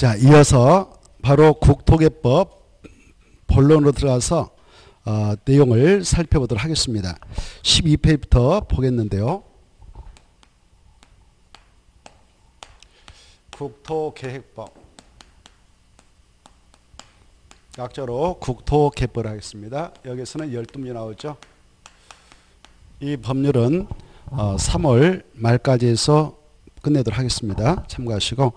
자, 이어서 바로 국토개법 본론으로 들어가서 내용을 살펴보도록 하겠습니다. 12페이지부터 보겠는데요. 국토계획법, 약자로 국토개법을 하겠습니다. 여기서는 12문제 나오죠. 이 법률은 3월 말까지 해서 끝내도록 하겠습니다. 참고하시고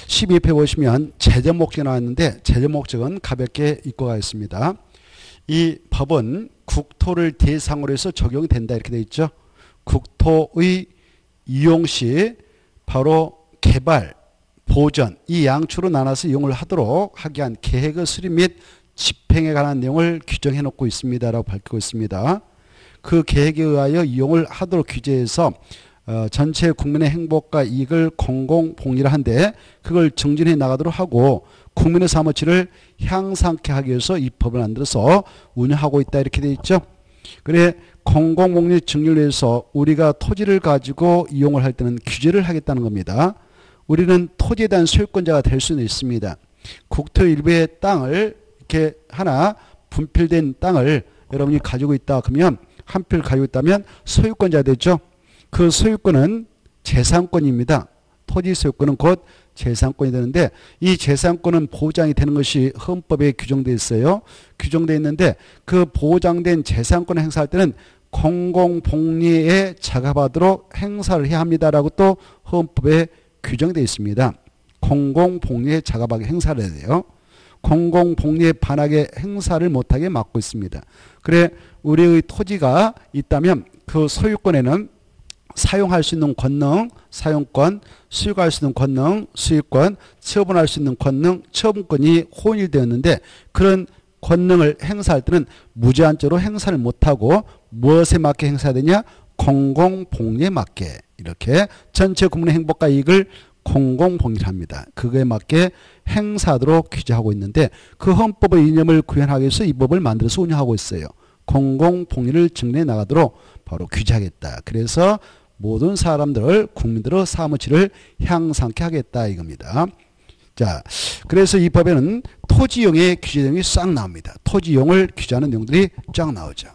12페이지 보시면 제정 목적이 나왔는데 제정 목적은 가볍게 읽고 가겠습니다. 이 법은 국토를 대상으로 해서 적용이 된다 이렇게 되어 있죠. 국토의 이용 시 바로 개발, 보전 이 양축으로 나눠서 이용을 하도록 하기 위한 계획의 수립 및 집행에 관한 내용을 규정해 놓고 있습니다라고 밝히고 있습니다. 그 계획에 의하여 이용을 하도록 규제해서 전체 국민의 행복과 이익을 공공복리를 한데 그걸 증진해 나가도록 하고 국민의 사무치를 향상케 하기 위해서 이 법을 만들어서 운영하고 있다 이렇게 되어 있죠. 그래 공공복리 증진을 위해서 우리가 토지를 가지고 이용을 할 때는 규제를 하겠다는 겁니다. 우리는 토지에 대한 소유권자가 될 수는 있습니다. 국토 일부의 땅을 이렇게 하나 분필된 땅을 여러분이 가지고 있다 그러면 한 필 가지고 있다면 소유권자가 되죠. 그 소유권은 재산권입니다. 토지 소유권은 곧 재산권이 되는데 이 재산권은 보장이 되는 것이 헌법에 규정되어 있어요. 규정되어 있는데 그 보장된 재산권을 행사할 때는 공공복리에 작업하도록 행사를 해야 합니다라고 또 헌법에 규정되어 있습니다. 공공복리에 작업하게 행사를 해야 돼요. 공공복리에 반하게 행사를 못하게 막고 있습니다. 그래 우리의 토지가 있다면 그 소유권에는 사용할 수 있는 권능, 사용권, 수익할 수 있는 권능, 수익권, 처분할 수 있는 권능, 처분권이 혼일되었는데 그런 권능을 행사할 때는 무제한적으로 행사를 못하고 무엇에 맞게 행사해야 되냐? 공공복리에 맞게 이렇게 전체 국민의 행복과 이익을 공공복리를 합니다. 그거에 맞게 행사하도록 규제하고 있는데 그 헌법의 이념을 구현하기 위해서 이 법을 만들어서 운영하고 있어요. 공공복리를 증진해 나가도록 바로 규제하겠다. 그래서 모든 사람들을 국민들의 사무치를 향상케 하겠다 이겁니다. 자, 그래서 이 법에는 토지용의 규제 내용이 싹 나옵니다. 토지용을 규제하는 내용들이 쫙 나오죠.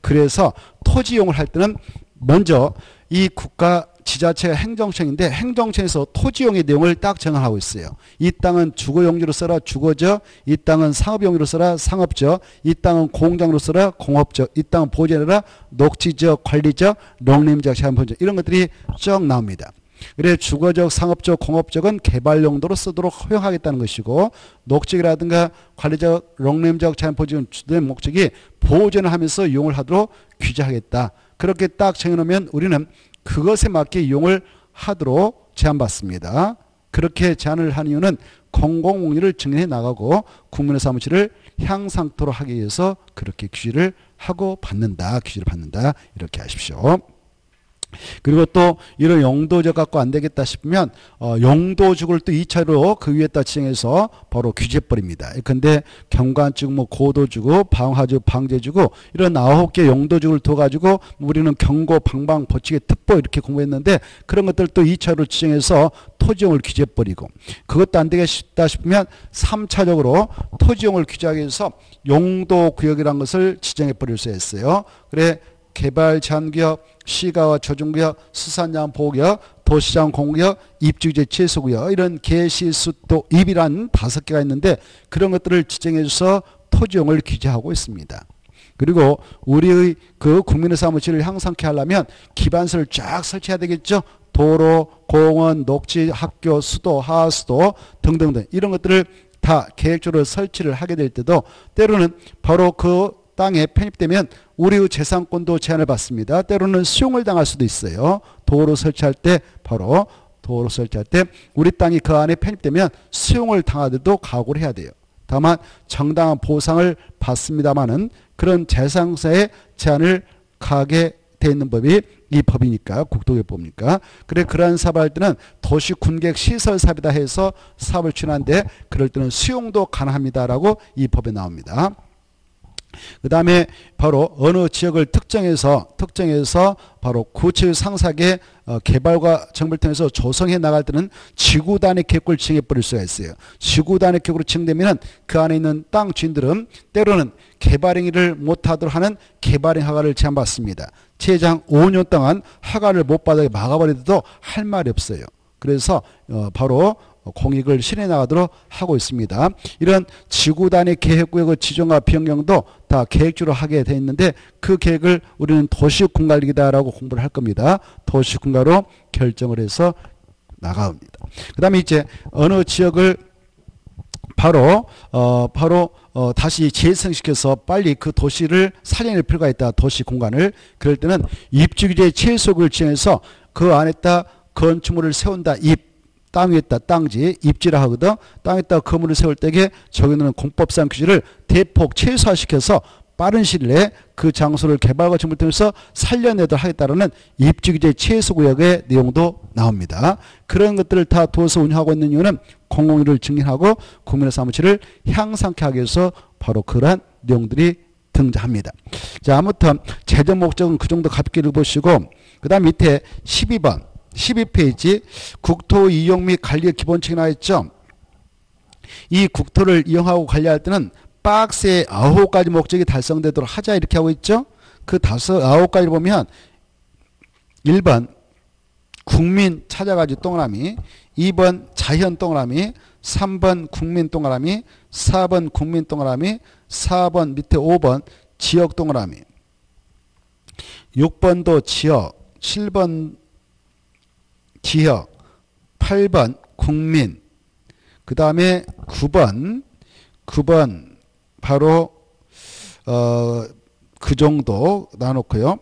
그래서 토지용을 할 때는 먼저 이 국가 지자체가 행정청인데 행정청에서 토지용의 내용을 딱 정하고 있어요. 이 땅은 주거용지로 써라 주거적, 이 땅은 상업용지로 써라 상업적, 이 땅은 공장으로 써라 공업적, 이 땅은 보존해라 녹지적, 관리적, 농림적, 자연보존적 이런 것들이 쭉 나옵니다. 그래 주거적, 상업적, 공업적은 개발 용도로 쓰도록 허용하겠다는 것이고 녹지라든가 관리적, 농림적, 자연보존 주된 목적이 보존을 하면서 이용을 하도록 규제하겠다. 그렇게 딱 정해놓으면 우리는 그것에 맞게 이용을 하도록 제한받습니다. 그렇게 제한을 한 이유는 공공복리를 증진해 나가고 국민의 사무치를 향상토록 하기 위해서 그렇게 규제를 하고 받는다. 규제를 받는다. 이렇게 하십시오. 그리고 또 이런 용도적 갖고 안 되겠다 싶으면 용도적을 또 2차로 그 위에다 지정해서 바로 규제버립니다. 근데 경관지구, 뭐 고도지구, 방화지구, 방제지구 이런 9개 용도적을 둬가지고 우리는 경고, 방방, 법칙의 특보 이렇게 공부했는데 그런 것들 또 2차로 지정해서 토지용을 규제버리고 그것도 안 되겠다 싶으면 3차적으로 토지용을 규제하기 위해서 용도구역이라는 것을 지정해버릴 수 있어요. 그래 개발 제한구역, 시가와 조정구역, 수산자원 보호구역, 도시장 공구역, 입주제 취소구역 이런 개시수도 입이란 5개가 있는데 그런 것들을 지정해서 토지용을 규제하고 있습니다. 그리고 우리의 그 국민의 사무치를 향상케 하려면 기반서를 쫙 설치해야 되겠죠. 도로, 공원, 녹지, 학교, 수도, 하수도 등등등 이런 것들을 다 계획적으로 설치를 하게 될 때도 때로는 바로 그 땅에 편입되면 우리의 재산권도 제한을 받습니다. 때로는 수용을 당할 수도 있어요. 도로 설치할 때 바로 도로 설치할 때 우리 땅이 그 안에 편입되면 수용을 당하더라도 각오를 해야 돼요. 다만 정당한 보상을 받습니다마는 그런 재산세의 제한을 가하게 돼 있는 법이 이 법이니까 국토개법이니까 그래 그러한 사업을 할 때는 도시군객 시설 사업이다 해서 사업을 추진하는데 그럴 때는 수용도 가능합니다라고 이 법에 나옵니다. 그 다음에 바로 어느 지역을 특정해서 바로 구체적 상세하게 개발과 정비를 통해서 조성해 나갈 때는 지구 단위 계획을 지정해 버릴 수가 있어요. 지구 단위 계획으로 지정되면 그 안에 있는 땅 주인들은 때로는 개발 행위를 못하도록 하는 개발 행위 허가를 제한받습니다. 최장 5년 동안 허가를 못 받아 막아버려도 할 말이 없어요. 그래서 바로 공익을 실현해 나가도록 하고 있습니다. 이런 지구 단위 계획구역의 지정과 변경도 다 계획주로 하게 돼 있는데 그 계획을 우리는 도시군관리기다라고 공부를 할 겁니다. 도시군가로 결정을 해서 나갑니다. 그 다음에 이제 어느 지역을 바로 다시 재생시켜서 빨리 그 도시를 살려낼 필요가 있다. 도시 공간을. 그럴 때는 입지규제 최소구를 지정해서 그 안에다 건축물을 세운다. 땅 위에다 땅지 입지라 하거든. 땅에다 건물을 세울 때에 적용되는 공법상 규제를 대폭 최소화시켜서 빠른 시일 내에 그 장소를 개발과 정비를 통해서 살려내도록 하겠다는 입지규제 최소구역의 내용도 나옵니다. 그런 것들을 다 두어서 운영하고 있는 이유는 공공의를 증진하고 국민의 사무실을 향상케 하기 위해서 바로 그러한 내용들이 등장합니다. 자, 아무튼 재정 목적은 그 정도 가볍게 읽어보시고 그 다음 밑에 12번 12페이지 국토 이용 및 관리의 기본칙이 나와있죠. 이 국토를 이용하고 관리할 때는 박스에 9가지 목적이 달성되도록 하자 이렇게 하고 있죠. 그 9가지를 보면 1번 국민 찾아가지고 동그라미, 2번 자연 동그라미, 3번 국민 동그라미, 4번 국민 동그라미, 4번 밑에 5번 지역 동그라미, 6번도 지역, 7번 지역, 8번 국민, 그 다음에 9번 바로 그 정도 나눠놓고요.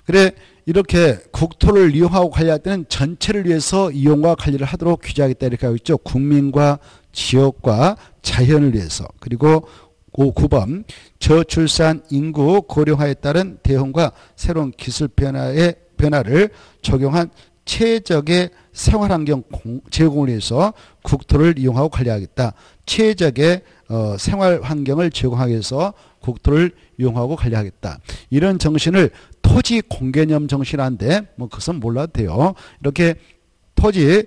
그래 이렇게 국토를 이용하고 관리할 때는 전체를 위해서 이용과 관리를 하도록 규제하겠다 이렇게 하고 있죠. 국민과 지역과 자연을 위해서. 그리고 9번 저출산 인구 고령화에 따른 대응과 새로운 기술 변화를 적용한 최적의 생활환경 제공을 위해서 국토를 이용하고 관리하겠다. 최적의 생활환경을 제공하기 위해서 국토를 이용하고 관리하겠다. 이런 정신을 토지 공개념 정신인데 뭐 그것은 몰라도 돼요. 이렇게 토지의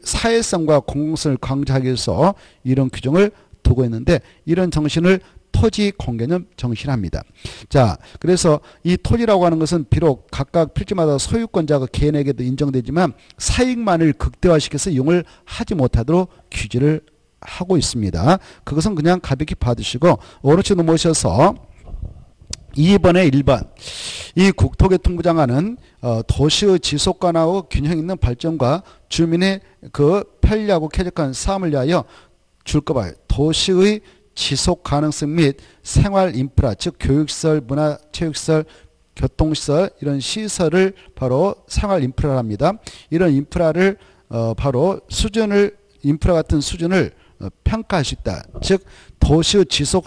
사회성과 공공성을 강조하기 위해서 이런 규정을 두고 있는데 이런 정신을 토지 공개념 정신합니다. 자, 그래서 이 토지라고 하는 것은 비록 각각 필지마다 소유권자가 개인에게도 인정되지만 사익만을 극대화시켜서 이용을 하지 못하도록 규제를 하고 있습니다. 그것은 그냥 가볍게 받으시고 오른쪽 넘어오셔서 2번에 1번 이 국토교통부 장관은 도시의 지속가능하고 균형 있는 발전과 주민의 그 편리하고 쾌적한 삶을 위하여 줄 거 봐요. 도시의 지속 가능성 및 생활 인프라, 즉 교육시설, 문화체육시설, 교통시설 이런 시설을 바로 생활 인프라를 합니다. 이런 인프라를 바로 인프라 같은 수준을 평가할 수 있다. 즉 도시의 지속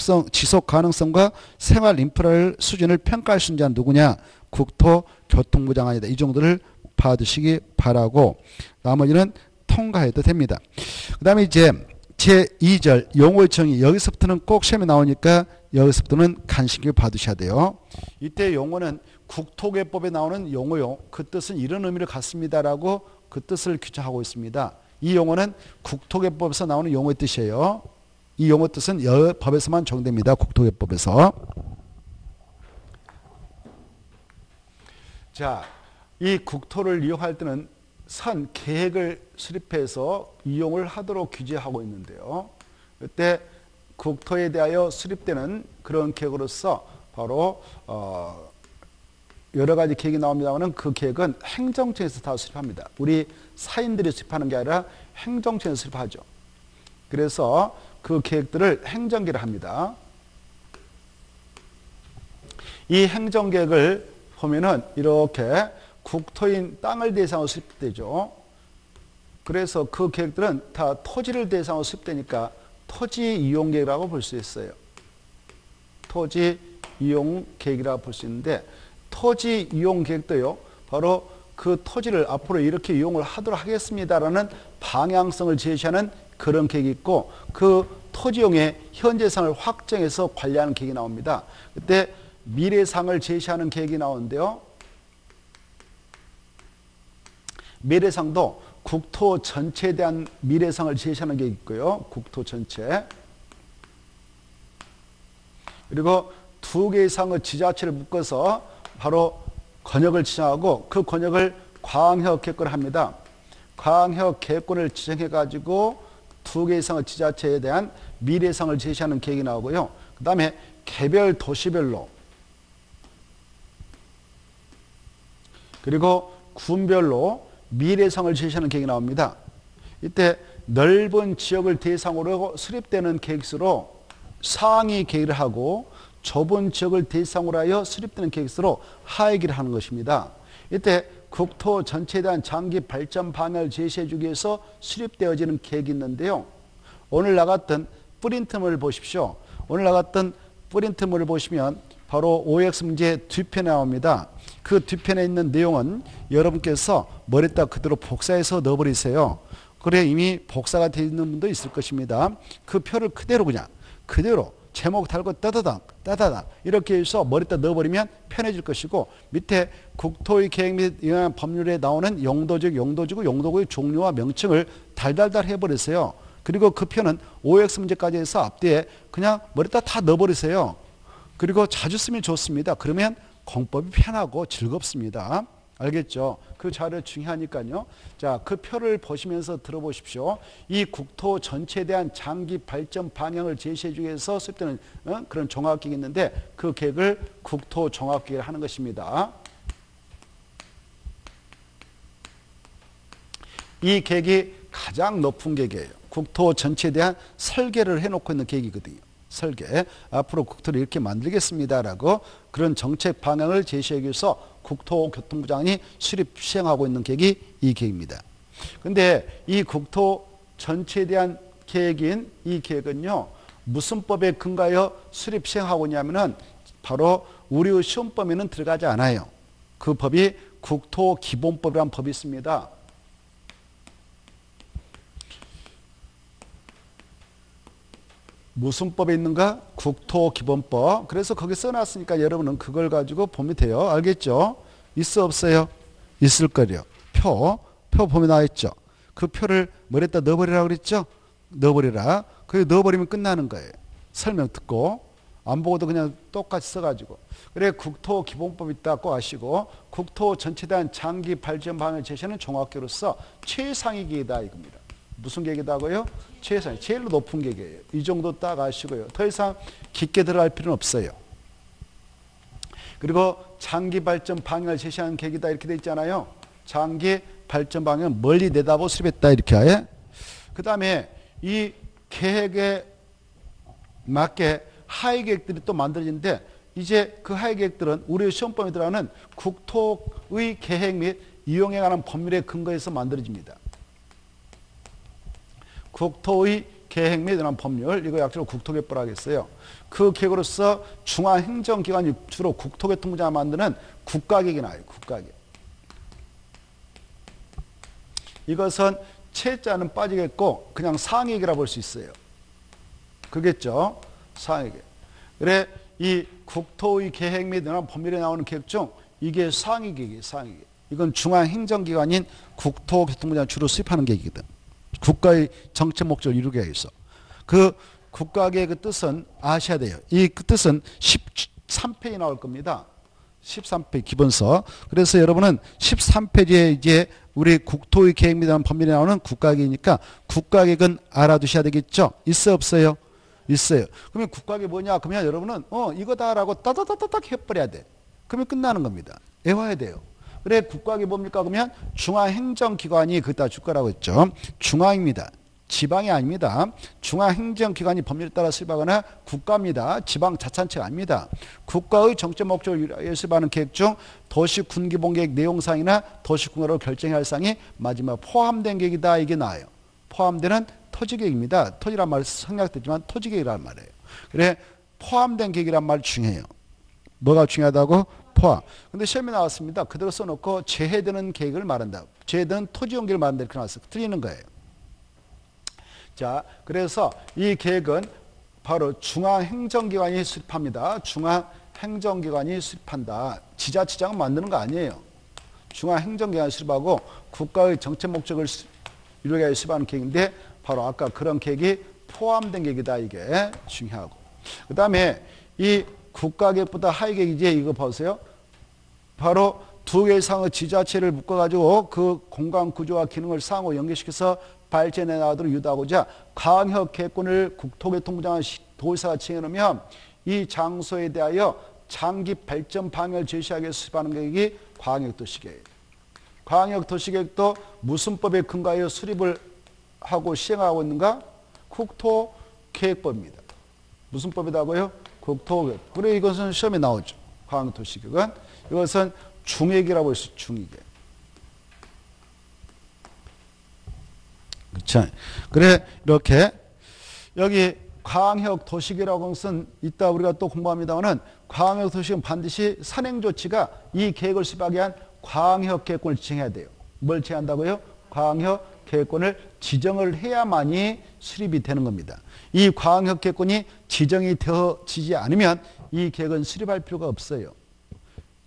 가능성과 생활 인프라를 수준을 평가할 수 있는 자는 누구냐? 국토교통부 장관이다. 이 정도를 받으시기 바라고 나머지는 통과해도 됩니다. 그 다음에 이제 제2절 용어의 정의 여기서부터는 꼭 시험에 나오니까 여기서부터는 간신히 받으셔야 돼요. 이때 용어는 국토개법에 나오는 용어요. 그 뜻은 이런 의미를 갖습니다라고 그 뜻을 규정하고 있습니다. 이 용어는 국토개법에서 나오는 용어의 뜻이에요. 이 용어 뜻은 법에서만 적용됩니다. 국토개법에서. 자, 이 국토를 이용할 때는 선 계획을 수립해서 이용을 하도록 규제하고 있는데요. 이때 국토에 대하여 수립되는 그런 계획으로서 바로 여러 가지 계획이 나옵니다만 그 계획은 행정청에서 다 수립합니다. 우리 사인들이 수립하는 게 아니라 행정청에서 수립하죠. 그래서 그 계획들을 행정계를 합니다. 이 행정계획을 보면은 이렇게 국토인 땅을 대상으로 수립되죠. 그래서 그 계획들은 다 토지를 대상으로 수립되니까 토지 이용 계획이라고 볼 수 있어요. 토지 이용 계획이라고 볼 수 있는데 토지 이용 계획도요. 바로 그 토지를 앞으로 이렇게 이용을 하도록 하겠습니다라는 방향성을 제시하는 그런 계획이 있고 그 토지용의 현재상을 확정해서 관리하는 계획이 나옵니다. 그때 미래상을 제시하는 계획이 나오는데요. 미래상도 국토 전체에 대한 미래상을 제시하는 게 있고요. 국토 전체. 그리고 2개 이상의 지자체를 묶어서 바로 권역을 지정하고 그 권역을 광역 계획권을 합니다. 광역 계획권을 지정해 가지고 2개 이상의 지자체에 대한 미래상을 제시하는 계획이 나오고요. 그 다음에 개별 도시별로 그리고 군별로 미래상을 제시하는 계획이 나옵니다. 이때 넓은 지역을 대상으로 수립되는 계획수로 상위 계획을 하고 좁은 지역을 대상으로 하여 수립되는 계획수로 하위 계획을 하는 것입니다. 이때 국토 전체에 대한 장기 발전 방향을 제시해 주기 위해서 수립되어지는 계획이 있는데요. 오늘 나갔던 프린트물을 보십시오. 오늘 나갔던 프린트물을 보시면 바로 OX 문제 뒤편에 나옵니다. 그 뒤편에 있는 내용은 여러분께서 머리에다 그대로 복사해서 넣어버리세요. 그래 이미 복사가 되어 있는 분도 있을 것입니다. 그 표를 그대로 제목 달고 따다당 이렇게 해서 머리에다 넣어버리면 편해질 것이고 밑에 국토의 계획 및 이러한 법률에 나오는 용도구의 종류와 명칭을 달달달 해버리세요. 그리고 그 표는 OX 문제까지 해서 앞뒤에 그냥 머리에다 다 넣어버리세요. 그리고 자주 쓰면 좋습니다. 그러면 공법이 편하고 즐겁습니다. 알겠죠? 그 자료 중요하니까요. 자, 그 표를 보시면서 들어보십시오. 이 국토 전체에 대한 장기 발전 방향을 제시해 주기 위해서 수립되는 그런 종합계획이 있는데 그 계획을 국토 종합계획을 하는 것입니다. 이 계획이 가장 높은 계획이에요. 국토 전체에 대한 설계를 해놓고 있는 계획이거든요. 설계. 앞으로 국토를 이렇게 만들겠습니다라고 그런 정책 방향을 제시하기 위해서 국토교통부 장관이 수립 시행하고 있는 계획이 이 계획입니다. 그런데 이 국토 전체에 대한 계획인 이 계획은요. 무슨 법에 근거하여 수립 시행하고 있냐면은 바로 우리 시험 범위는 들어가지 않아요. 그 법이 국토기본법이라는 법이 있습니다. 무슨 법에 있는가? 국토기본법. 그래서 거기 써놨으니까 여러분은 그걸 가지고 보면 돼요. 알겠죠? 있어 없어요? 있을 거예요. 표 보면 나와있죠. 그 표를 머리에다 넣어버리라고 그랬죠? 넣어버리라. 그게 넣어버리면 끝나는 거예요. 설명 듣고 안 보고도 그냥 똑같이 써가지고. 그래 국토기본법 있다고 아시고 국토 전체에 대한 장기 발전 방향을 제시하는 종합계획으로서 최상위 계획이다 이겁니다. 무슨 계획이다고요? 최상, 제일 높은 계획이에요. 이 정도 딱 아시고요. 더 이상 깊게 들어갈 필요는 없어요. 그리고 장기 발전 방향을 제시하는 계획이다 이렇게 돼 있잖아요. 장기 발전 방향을 멀리 내다보고 수립했다 이렇게 아예. 그 다음에 이 계획에 맞게 하위 계획들이 또 만들어지는데 이제 그 하위 계획들은 우리 시험범위에 들어가는 국토의 계획 및 이용에 관한 법률에 근거해서 만들어집니다. 국토의 계획 및 이런 법률, 이거 약자로 국토개법이라고 하겠어요. 그 계획으로서 중앙행정기관이 주로 국토교통부가 만드는 국가계획이 나와요. 국가계획. 이것은 채자는 빠지겠고 그냥 상위계획이라고 볼 수 있어요. 그겠죠? 상위계획. 그래 이 국토의 계획 및 이런 법률에 나오는 계획 중 이게 상위계획이에요. 상위계획. 이건 중앙행정기관인 국토교통부가 주로 수립하는 계획이거든. 국가의 정책 목적을 이루기 위해서. 그 국가계획의 그 뜻은 아셔야 돼요. 이 그 뜻은 13페이지 나올 겁니다. 13페이지 기본서. 그래서 여러분은 13페이지에 이제 우리 국토의 계획 및 법률에 나오는 국가계획이니까 국가계획은 알아두셔야 되겠죠. 있어 없어요? 있어요. 그러면 국가계획 뭐냐? 그러면 여러분은 이거다라고 따다다닥 해버려야 돼. 그러면 끝나는 겁니다. 외워야 돼요. 그래 국가계획 뭡니까? 그러면 중앙행정기관이 그다 줄 거라고 했죠. 중앙입니다. 지방이 아닙니다. 중앙행정기관이 법률에 따라 수립하거나 국가입니다. 지방자치단체가 아닙니다. 국가의 정책 목적을 위하여 수립하는 계획 중 도시군기본계획 내용사항이나 도시군으로 결정해야 할 사항이 마지막 포함된 계획이다. 이게 나와요. 포함되는 토지계획입니다. 토지란 말 생략됐지만 토지계획이란 말이에요. 그래 포함된 계획이란 말 중요해요. 뭐가 중요하다고? 포함. 근데 시험에 나왔습니다. 그대로 써놓고 제해되는 계획을 말한다. 제해되는 토지용 계획을 말한다. 이렇게 나왔어요. 틀리는 거예요. 자, 그래서 이 계획은 바로 중앙행정기관이 수립합니다. 중앙행정기관이 수립한다. 지자체장은 만드는 거 아니에요. 중앙행정기관이 수립하고 국가의 정책 목적을 이루기 위해 수립하는 계획인데 바로 아까 그런 계획이 포함된 계획이다. 이게 중요하고. 그 다음에 이 국가계획보다 하위계획이지 이거 보세요. 바로 두 개 이상의 지자체를 묶어가지고 그 공간 구조와 기능을 상호 연계시켜서 발전해 나가도록 유도하고자 광역계획권을 국토교통부장을 도지사가 지정해놓으면 이 장소에 대하여 장기 발전 방향을 제시하기 위해서 수립하는 계획이 광역도시계획. 광역도시계획도 무슨 법에 근거하여 수립을 하고 시행하고 있는가? 국토계획법입니다. 무슨 법이라고요? 국토계획. 그래 이것은 시험에 나오죠. 광역도시계획은. 이것은 중획이라고 했어요. 중획. 그렇죠. 그래 이렇게 여기 광역도시계획이라고 것은 이따 우리가 또 공부합니다만은 광역도시계획은 반드시 선행조치가 이 계획을 수립하기 위한 광역계획권을 지정해야 돼요. 뭘 지정한다고요? 광역계획권을 지정을 해야만이 수립이 되는 겁니다. 이 광역계획권이 지정이 되어지지 않으면 이 계획은 수립할 필요가 없어요.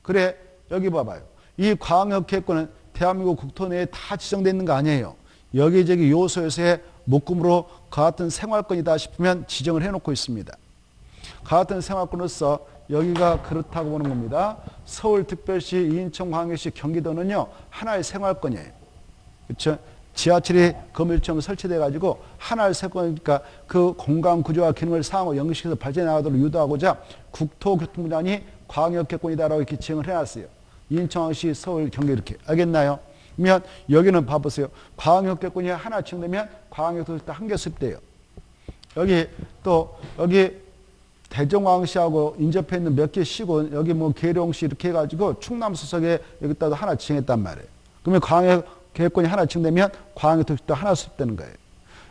그래 여기 봐봐요. 이 광역계획권은 대한민국 국토 내에 다 지정되어 있는 거 아니에요. 여기저기 요소에서의 묶음으로 그 같은 생활권이다 싶으면 지정을 해놓고 있습니다. 그 같은 생활권으로서 여기가 그렇다고 보는 겁니다. 서울특별시, 인천광역시, 경기도는요 하나의 생활권이에요. 그렇죠? 지하철이 검열처럼 설치돼 가지고 하나의 생활권이니까 그 공간 구조와 기능을 상호 연계시켜서 발전해 나가도록 유도하고자 국토교통부장이 광역계획권이다라고 이렇게 지정을 해놨어요. 인천광역시, 서울, 경기 이렇게. 알겠나요? 그러면 여기는 봐보세요. 광역계획권이 하나 지정되면 광역도시도 한 개 수립돼요. 여기 또 여기 대전광역시하고 인접해 있는 몇 개 시군 여기 뭐 계룡시 이렇게 해가지고 충남 수석에 여기다도 하나 지정했단 말이에요. 그러면 광역계획권이 하나 지정되면 광역도시도 하나 수립되는 거예요.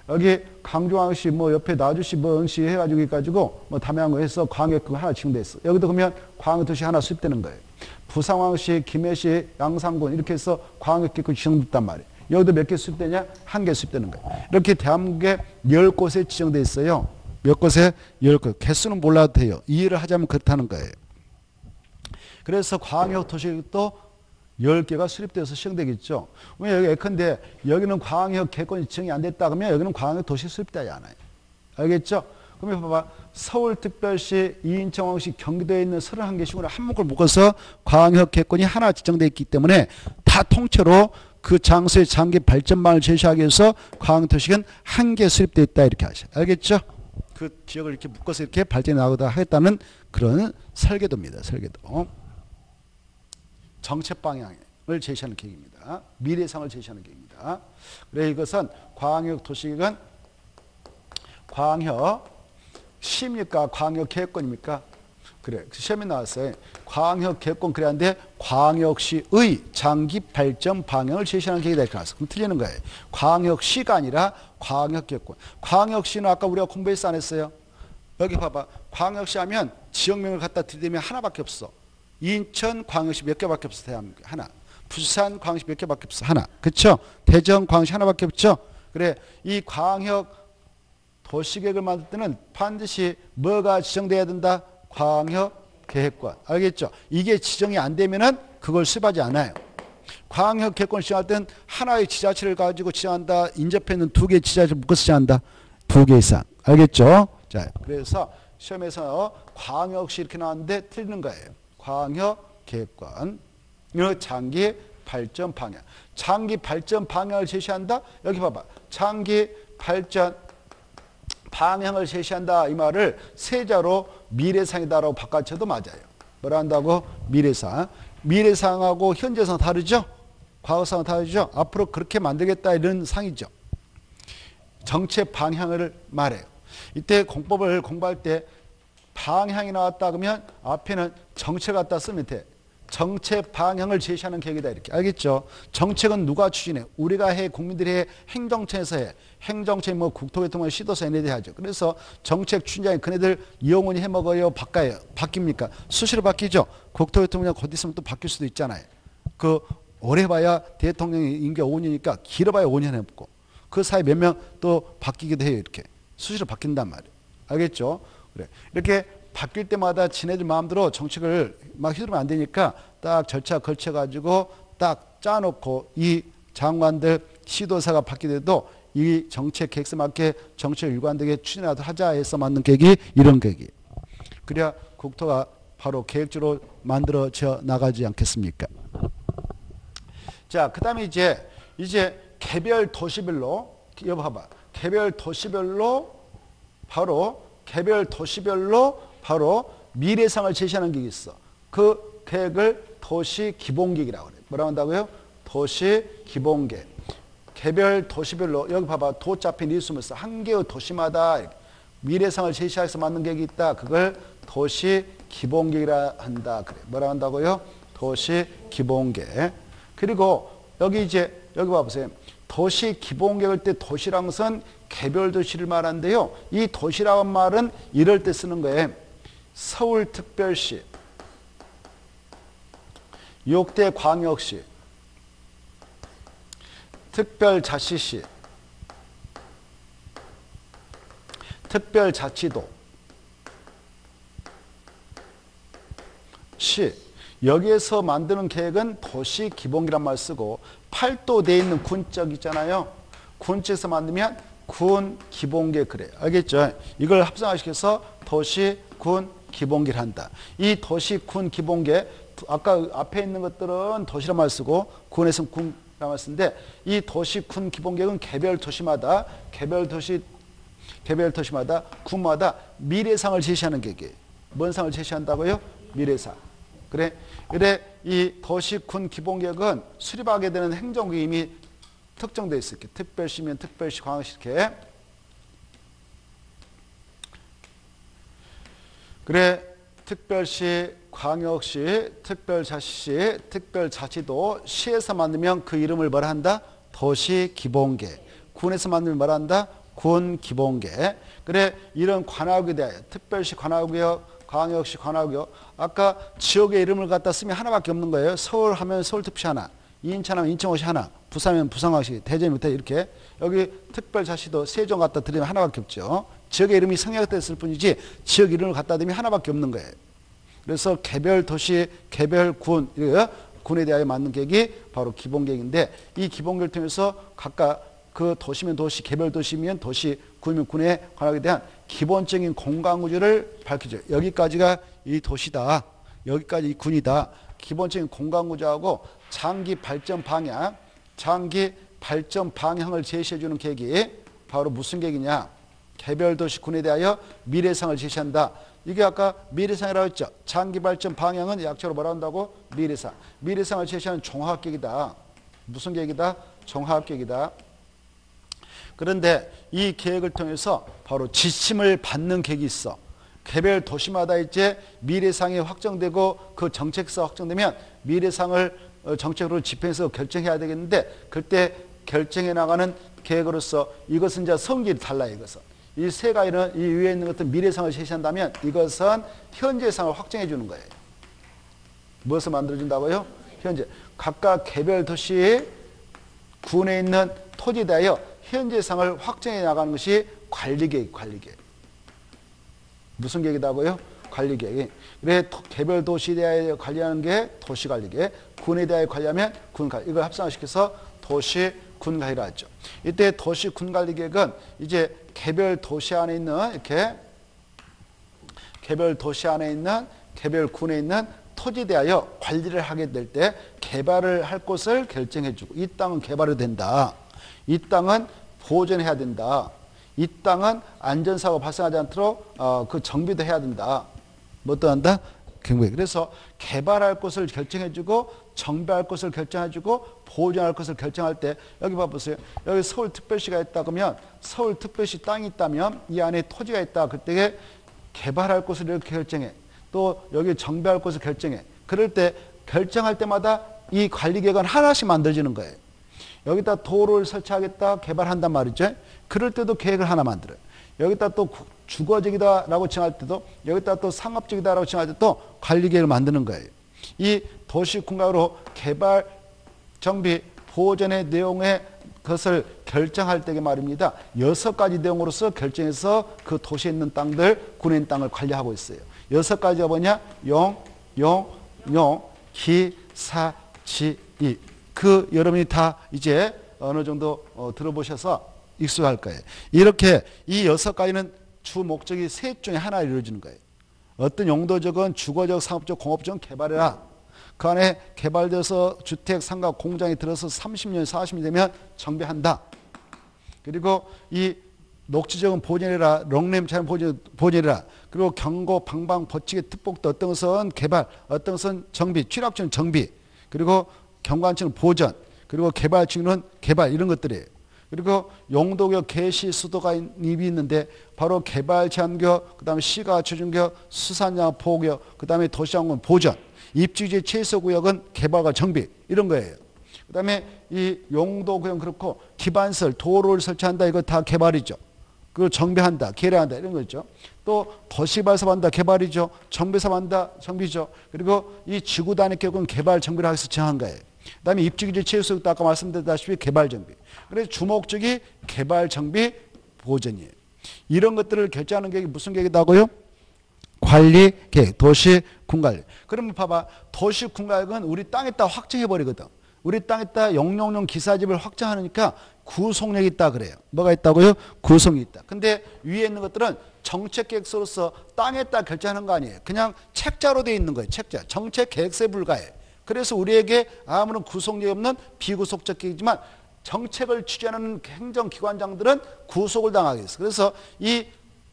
여기 강주광역시 뭐 옆에 나주시 뭐 응시 해가지고 뭐 담양거 해서 광역계획권 하나 지정됐어. 여기도 그러면 광역도시 하나 수립되는 거예요. 부산광역시, 김해시, 양산군 이렇게 해서 광역계획권이 지정됐단 말이에요. 여기도 몇 개 수립되냐? 한 개 수립되는 거예요. 이렇게 대한민국에 10곳에 지정돼 있어요. 몇 곳에? 10곳. 개수는 몰라도 돼요. 이해를 하자면 그렇다는 거예요. 그래서 광역도시도 10개가 수립돼서 시행되겠죠. 왜 여기 예컨대 여기는 광역계획권이 지정이 안 됐다 그러면 여기는 광역도시 수립되지 않아요. 알겠죠? 그러면 봐봐. 서울특별시, 인천광역시, 경기도에 있는 31개 시군을 한 묶을 묶어서 광역계획권이 하나 지정되어 있기 때문에 다 통째로 그 장소의 장기 발전망을 제시하기 위해서 광역도시계획은 한 개 수립되어 있다 이렇게 하셔요. 알겠죠? 그 지역을 이렇게 묶어서 이렇게 발전해 나가다 하겠다는 그런 설계도입니다. 설계도. 정책 방향을 제시하는 계획입니다. 미래상을 제시하는 계획입니다. 그래 이것은 광역도시계획은 광역시입니까? 광역계획권입니까? 그래 시험에 나왔어요. 광역계획권 그래야하는데 광역시의 장기 발전 방향을 제시하는 계획이다 이렇게 나왔어. 그럼 틀리는 거예요. 광역시가 아니라 광역계획권. 광역시는 아까 우리가 공부했어 안 했어요? 여기 봐봐. 광역시 하면 지역명을 갖다 들이대면 하나밖에 없어. 인천광역시 몇 개밖에 없어. 대한민국 하나. 부산광역시 몇 개밖에 없어. 하나. 그렇죠? 대전광역시 하나밖에 없죠? 그래 이 광역 도시계획을 만들 때는 반드시 뭐가 지정돼야 된다? 광역계획권. 알겠죠? 이게 지정이 안 되면은 그걸 수립하지 않아요. 광역계획권을 지정할 때는 하나의 지자체를 가지고 지정한다. 인접해 있는 두 개의 지자체를 묶어서 지정한다. 두 개 이상. 알겠죠? 자, 그래서 시험에서 광역시 이렇게 나왔는데 틀리는 거예요. 광역계획권. 이거 장기 발전 방향. 장기 발전 방향을 제시한다. 여기 봐봐. 장기 발전 방향을 제시한다 이 말을 세자로 미래상이다라고 바꿔쳐도 맞아요. 뭐라 한다고? 미래상. 미래상하고 현재상 다르죠? 과거상은 다르죠? 앞으로 그렇게 만들겠다 이런 상이죠. 정책 방향을 말해요. 이때 공법을 공부할 때 방향이 나왔다 그러면 앞에는 정책을 갖다 쓰면 돼. 정책 방향을 제시하는 계획이다 이렇게. 알겠죠? 정책은 누가 추진해? 우리가 해. 국민들이 해. 행정처에서 해. 행정처에 뭐 국토교통부 시도서 얘네들이 하죠. 그래서 정책 추진자인 그네들 영원히 해먹어요? 바꿔요? 바뀝니까? 수시로 바뀌죠? 국토교통부장 곧 있으면 또 바뀔 수도 있잖아요. 그 오래 봐야 대통령이 임기가 5년이니까 길어봐야 5년 해먹고 그 사이 몇 명 또 바뀌기도 해요. 이렇게 수시로 바뀐단 말이에요. 알겠죠? 그래. 이렇게 바뀔 때마다 지네들 마음대로 정책을 막 휘두르면 안 되니까 딱 절차 걸쳐가지고 딱 짜놓고 이 장관들 시도사가 바뀌더라도 이 정책 계획에 맞게 정책을 일관되게 추진하도록 하자 해서 만든 계획이 이런 계획이. 그래야 국토가 바로 계획적으로 만들어져 나가지 않겠습니까? 자, 그 다음에 이제 개별 도시별로, 여보 봐봐. 개별 도시별로 바로 미래상을 제시하는 계획이 있어. 그 계획을 도시 기본계획이라고 그래. 뭐라고 한다고요? 도시 기본계획. 개별 도시별로, 여기 봐봐. 도자 앞에 니으면서 한 개의 도시마다 미래상을 제시해서 만든 계획이 있다. 그걸 도시 기본계획이라 한다. 그래. 뭐라고 한다고요? 도시 기본계획. 그리고 여기 봐보세요. 도시 기본계획일 때 도시라는 것은 개별 도시를 말하는데요. 이 도시라는 말은 이럴 때 쓰는 거예요. 서울특별시, 6대 광역시, 특별자치시, 특별자치도, 시, 여기에서 만드는 계획은 도시 기본계획이란 말 쓰고, 팔도되어 있는 군적 있잖아요. 군적에서 만들면 군 기본계획 그래. 알겠죠? 이걸 합성화시켜서 도시 군 기본계획을 한다. 이 도시 군 기본계획, 아까 앞에 있는 것들은 도시란 말 쓰고 군에서는 군이란 말 쓰는데, 이 도시 군 기본계획은 개별 도시마다 군마다 미래상을 제시하는 계획이에요. 뭔 상을 제시한다고요? 미래상. 그래 이 도시군 기본계획은 수립하게 되는 행정구역이 이미 특정되어 있어요. 특별시면 특별시, 광역시 이렇게. 그래 특별시, 광역시, 특별자치시, 특별자치도, 시에서 만들면 그 이름을 뭐라 한다? 도시기본계획. 군에서 만들면 뭐라 한다? 군기본계획. 그래 이런 관할구에 대하여 특별시 관할구역, 광역시 관할구역, 아까 지역의 이름을 갖다 쓰면 하나밖에 없는 거예요. 서울 하면 서울특별시 하나, 인천하면 인천시 하나, 부산하면 부산광역시, 대전이면 이렇게. 여기 특별자치도 세종 갖다 드리면 하나밖에 없죠. 지역의 이름이 성역됐을 뿐이지 지역 이름을 갖다 대면 하나밖에 없는 거예요. 그래서 개별 도시, 개별 군, 군에 대하여 만든 계획이 바로 기본계획인데, 이 기본계획을 통해서 각각 그 도시면 도시, 개별 도시면 도시, 군이면 군에 관하게 대한 기본적인 공간구조를 밝히죠. 여기까지가 이 도시다. 여기까지 이 군이다. 기본적인 공간구조하고 장기 발전 방향을 제시해주는 계획이 바로 무슨 계획이냐? 개별 도시 군에 대하여 미래상을 제시한다. 이게 아까 미래상이라고 했죠. 장기 발전 방향은 약자로 뭐라 한다고? 미래상. 미래상을 제시하는 종합계획이다. 무슨 계획이다? 종합계획이다. 그런데 이 계획을 통해서 바로 지침을 받는 계획이 있어. 개별 도시마다 이제 미래상이 확정되고 그 정책서 확정되면 미래상을 정책으로 집행해서 결정해야 되겠는데, 그때 결정해 나가는 계획으로서 이것은 이제 성질이 달라요. 이것은. 이 세 가지는 이 위에 있는 것들 미래상을 제시한다면 이것은 현재상을 확정해 주는 거예요. 무엇을 만들어준다고요? 현재. 각각 개별 도시 군에 있는 토지에 대하여 현재상을 확정해 나가는 것이 관리계획. 무슨 계획이라고요? 관리계획. 그래 개별 도시에 대하여 관리하는 게 도시관리계획, 군에 대하여 관리하면 군관리. 이걸 합성화시켜서 도시군관리라 하죠. 이때 도시군관리계획은 이제 개별 도시 안에 있는 개별 군에 있는 토지에 대하여 관리를 하게 될 때 개발을 할 곳을 결정해주고, 이 땅은 개발이 된다. 이 땅은 보존해야 된다. 이 땅은 안전사고 발생하지 않도록 그 정비도 해야 된다. 뭐도 한다? 그래서 개발할 곳을 결정해주고, 정비할 곳을 결정해주고, 보존할 것을 결정할 때, 여기 봐보세요. 여기 서울특별시가 있다 그러면, 서울특별시 땅이 있다면 이 안에 토지가 있다. 그때 개발할 곳을 이렇게 결정해. 또 여기 정비할 곳을 결정해. 그럴 때 결정할 때마다 이 관리계획은 하나씩 만들어지는 거예요. 여기다 도로를 설치하겠다, 개발한단 말이죠. 그럴 때도 계획을 하나 만들어요. 여기다 또 주거지이다라고 정할 때도, 여기다 또 상업지이다라고 정할 때도 관리계획을 만드는 거예요. 이 도시군가로 개발, 정비, 보존의 내용의 것을 결정할 때 말입니다. 6가지 내용으로서 결정해서 그 도시에 있는 땅들, 군에 있는 땅을 관리하고 있어요. 6가지가 뭐냐? 용, 기, 사, 지, 이. 그 그 여러분이 다 이제 어느 정도 들어보셔서 익숙할 거예요. 이렇게 이 6가지는 주 목적이 셋 중에 하나 이루어지는 거예요. 어떤 용도적은 주거적, 상업적, 공업적 개발이라 그 안에 개발돼서 주택, 상가, 공장이 들어서 30년, 40년 되면 정비한다. 그리고 이 녹지적은 보존이라, 롱램차는 보존이라. 그리고 경고, 방방, 버치기, 특복도 어떤 것은 개발, 어떤 것은 정비, 취락층은 정비, 그리고 경관층은 보전, 그리고 개발층은 개발 이런 것들이에요. 그리고 용도격, 개시, 수도가 입이 있는데 바로 개발 제한구역, 그 다음에 시가 조정구역, 수산장 보호구역, 그 다음에 도시항공 보전, 입지제 최소구역은 개발과 정비 이런 거예요. 그 다음에 이 용도구역은 그렇고 기반설, 도로를 설치한다 이거 다 개발이죠. 그걸 정비한다, 계량한다 이런 거죠. 또 도시발사한다 개발이죠. 정비사한다 정비죠. 그리고 이 지구 단위 계획은 개발 정비를 하기 위해서 정한 거예요. 그 다음에 입지기제 최소도 아까 말씀드렸다시피 개발 정비. 그래서 주목적이 개발 정비 보전이에요. 이런 것들을 결정하는 계획이 무슨 계획이라고요? 관리 계획, 도시 군관리. 그러면 봐봐, 도시 군관리는 우리 땅에다 확정해 버리거든. 우리 땅에다 용용용 기사집을 확정하니까 구속력이 있다 그래요. 뭐가 있다고요? 구속력이 있다. 근데 위에 있는 것들은 정책계획서로서 땅에다 결정하는 거 아니에요. 그냥 책자로 되어 있는 거예요. 책자. 정책계획서에 불과해요. 그래서 우리에게 아무런 구속력이 없는 비구속적 계획이지만 정책을 취재하는 행정기관장들은 구속을 당하게 됐어요. 그래서 이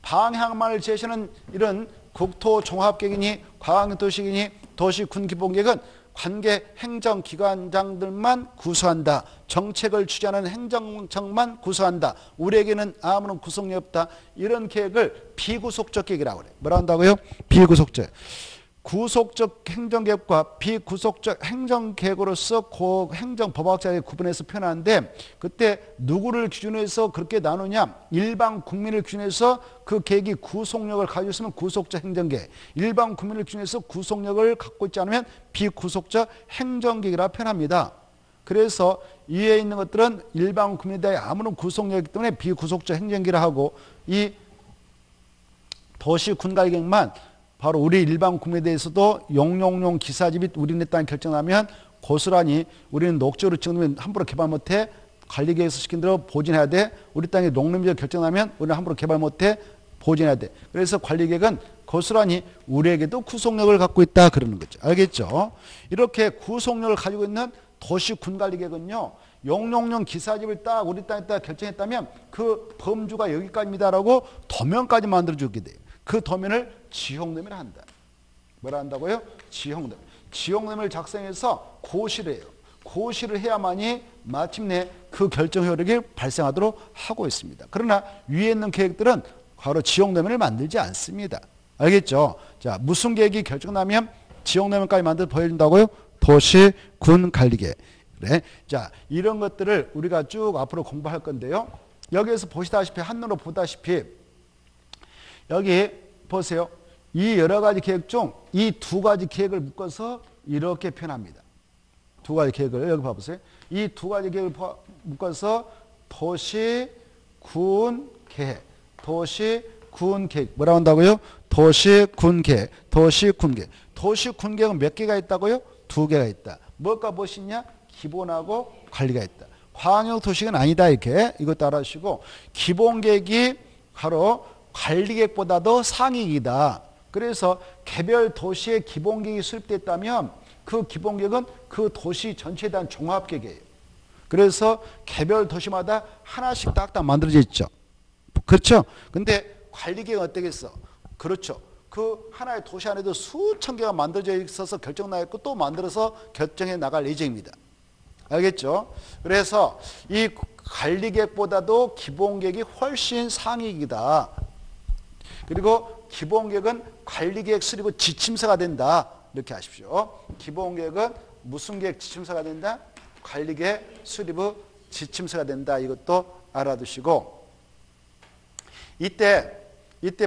방향만을 제시하는 이런 국토종합계획이니 과학도시계획이니 도시군기본계획은 관계 행정기관장들만 구수한다. 정책을 취재하는 행정청만 구수한다. 우리에게는 아무런 구속력이 없다. 이런 계획을 비구속적 계획이라고 그래요. 뭐라 한다고요? 비구속적. 구속적 행정계획과 비구속적 행정계획으로서 행정법학자의 구분해서 표현하는데 그때 누구를 기준으로 해서 그렇게 나누냐. 일반 국민을 기준으로 해서 그 계획이 구속력을 가지고 있으면 구속적 행정계획, 일반 국민을 기준으로 해서 구속력을 갖고 있지 않으면 비구속적 행정계획이라 표현합니다. 그래서 위에 있는 것들은 일반 국민에 대해 아무런 구속력이기 때문에 비구속적 행정계획이라 하고 이 도시군관리계획만 바로 우리 일반 국민에 대해서도 용용용 기사집이 우리네 땅에 결정하면 고스란히 우리는 녹지로 찍으면 함부로 개발 못해. 관리계획에서 시킨 대로 보존해야 돼. 우리 땅에 농림지역 결정하면 우리는 함부로 개발 못해. 보존해야 돼. 그래서 관리계획은 고스란히 우리에게도 구속력을 갖고 있다 그러는 거죠. 알겠죠? 이렇게 구속력을 가지고 있는 도시군관리계획은요. 용용용 기사집을 딱 우리 땅에다 결정했다면 그 범주가 여기까지입니다라고 도면까지 만들어주게 돼요. 그 도면을 지형도면을 한다. 뭐라 한다고요? 지형도면. 지형도면을 작성해서 고시를 해요. 고시를 해야만이 마침내 그 결정 효력이 발생하도록 하고 있습니다. 그러나 위에 있는 계획들은 바로 지형도면을 만들지 않습니다. 알겠죠? 자, 무슨 계획이 결정나면 지형도면까지 만들어 보여준다고요? 도시군관리계획. 그래. 자, 이런 것들을 우리가 쭉 앞으로 공부할 건데요. 여기에서 보시다시피 한눈으로 보다시피 여기 보세요. 이 여러 가지 계획 중 이 두 가지 계획을 묶어서 이렇게 표현합니다. 두 가지 계획을 여기 봐보세요. 이 두 가지 계획을 묶어서 도시군계획, 도시군계획. 뭐라고 한다고요? 도시군계획, 도시군계획. 도시군계획은 몇 개가 있다고요? 두 개가 있다. 뭘까 무엇이냐? 기본하고 관리가 있다. 광역도시계획은 아니다 이렇게 이것도 알아주시고 기본계획이 바로 관리계획보다도 상위이다. 그래서 개별 도시의 기본계획이 수립됐다면 그 기본계획은 그 도시 전체에 대한 종합계획이에요. 그래서 개별 도시마다 하나씩 딱딱 만들어져 있죠. 그렇죠? 근데 관리계획은 어떻겠어? 그렇죠. 그 하나의 도시 안에도 수천 개가 만들어져 있어서 결정 나있고 또 만들어서 결정해 나갈 예정입니다. 알겠죠? 그래서 이 관리계획보다도 기본계획이 훨씬 상위이다. 그리고 기본계획은 관리계획 수립의 지침서가 된다. 이렇게 하십시오. 기본계획은 무슨 계획 지침서가 된다? 관리계획 수립의 지침서가 된다. 이것도 알아두시고 이때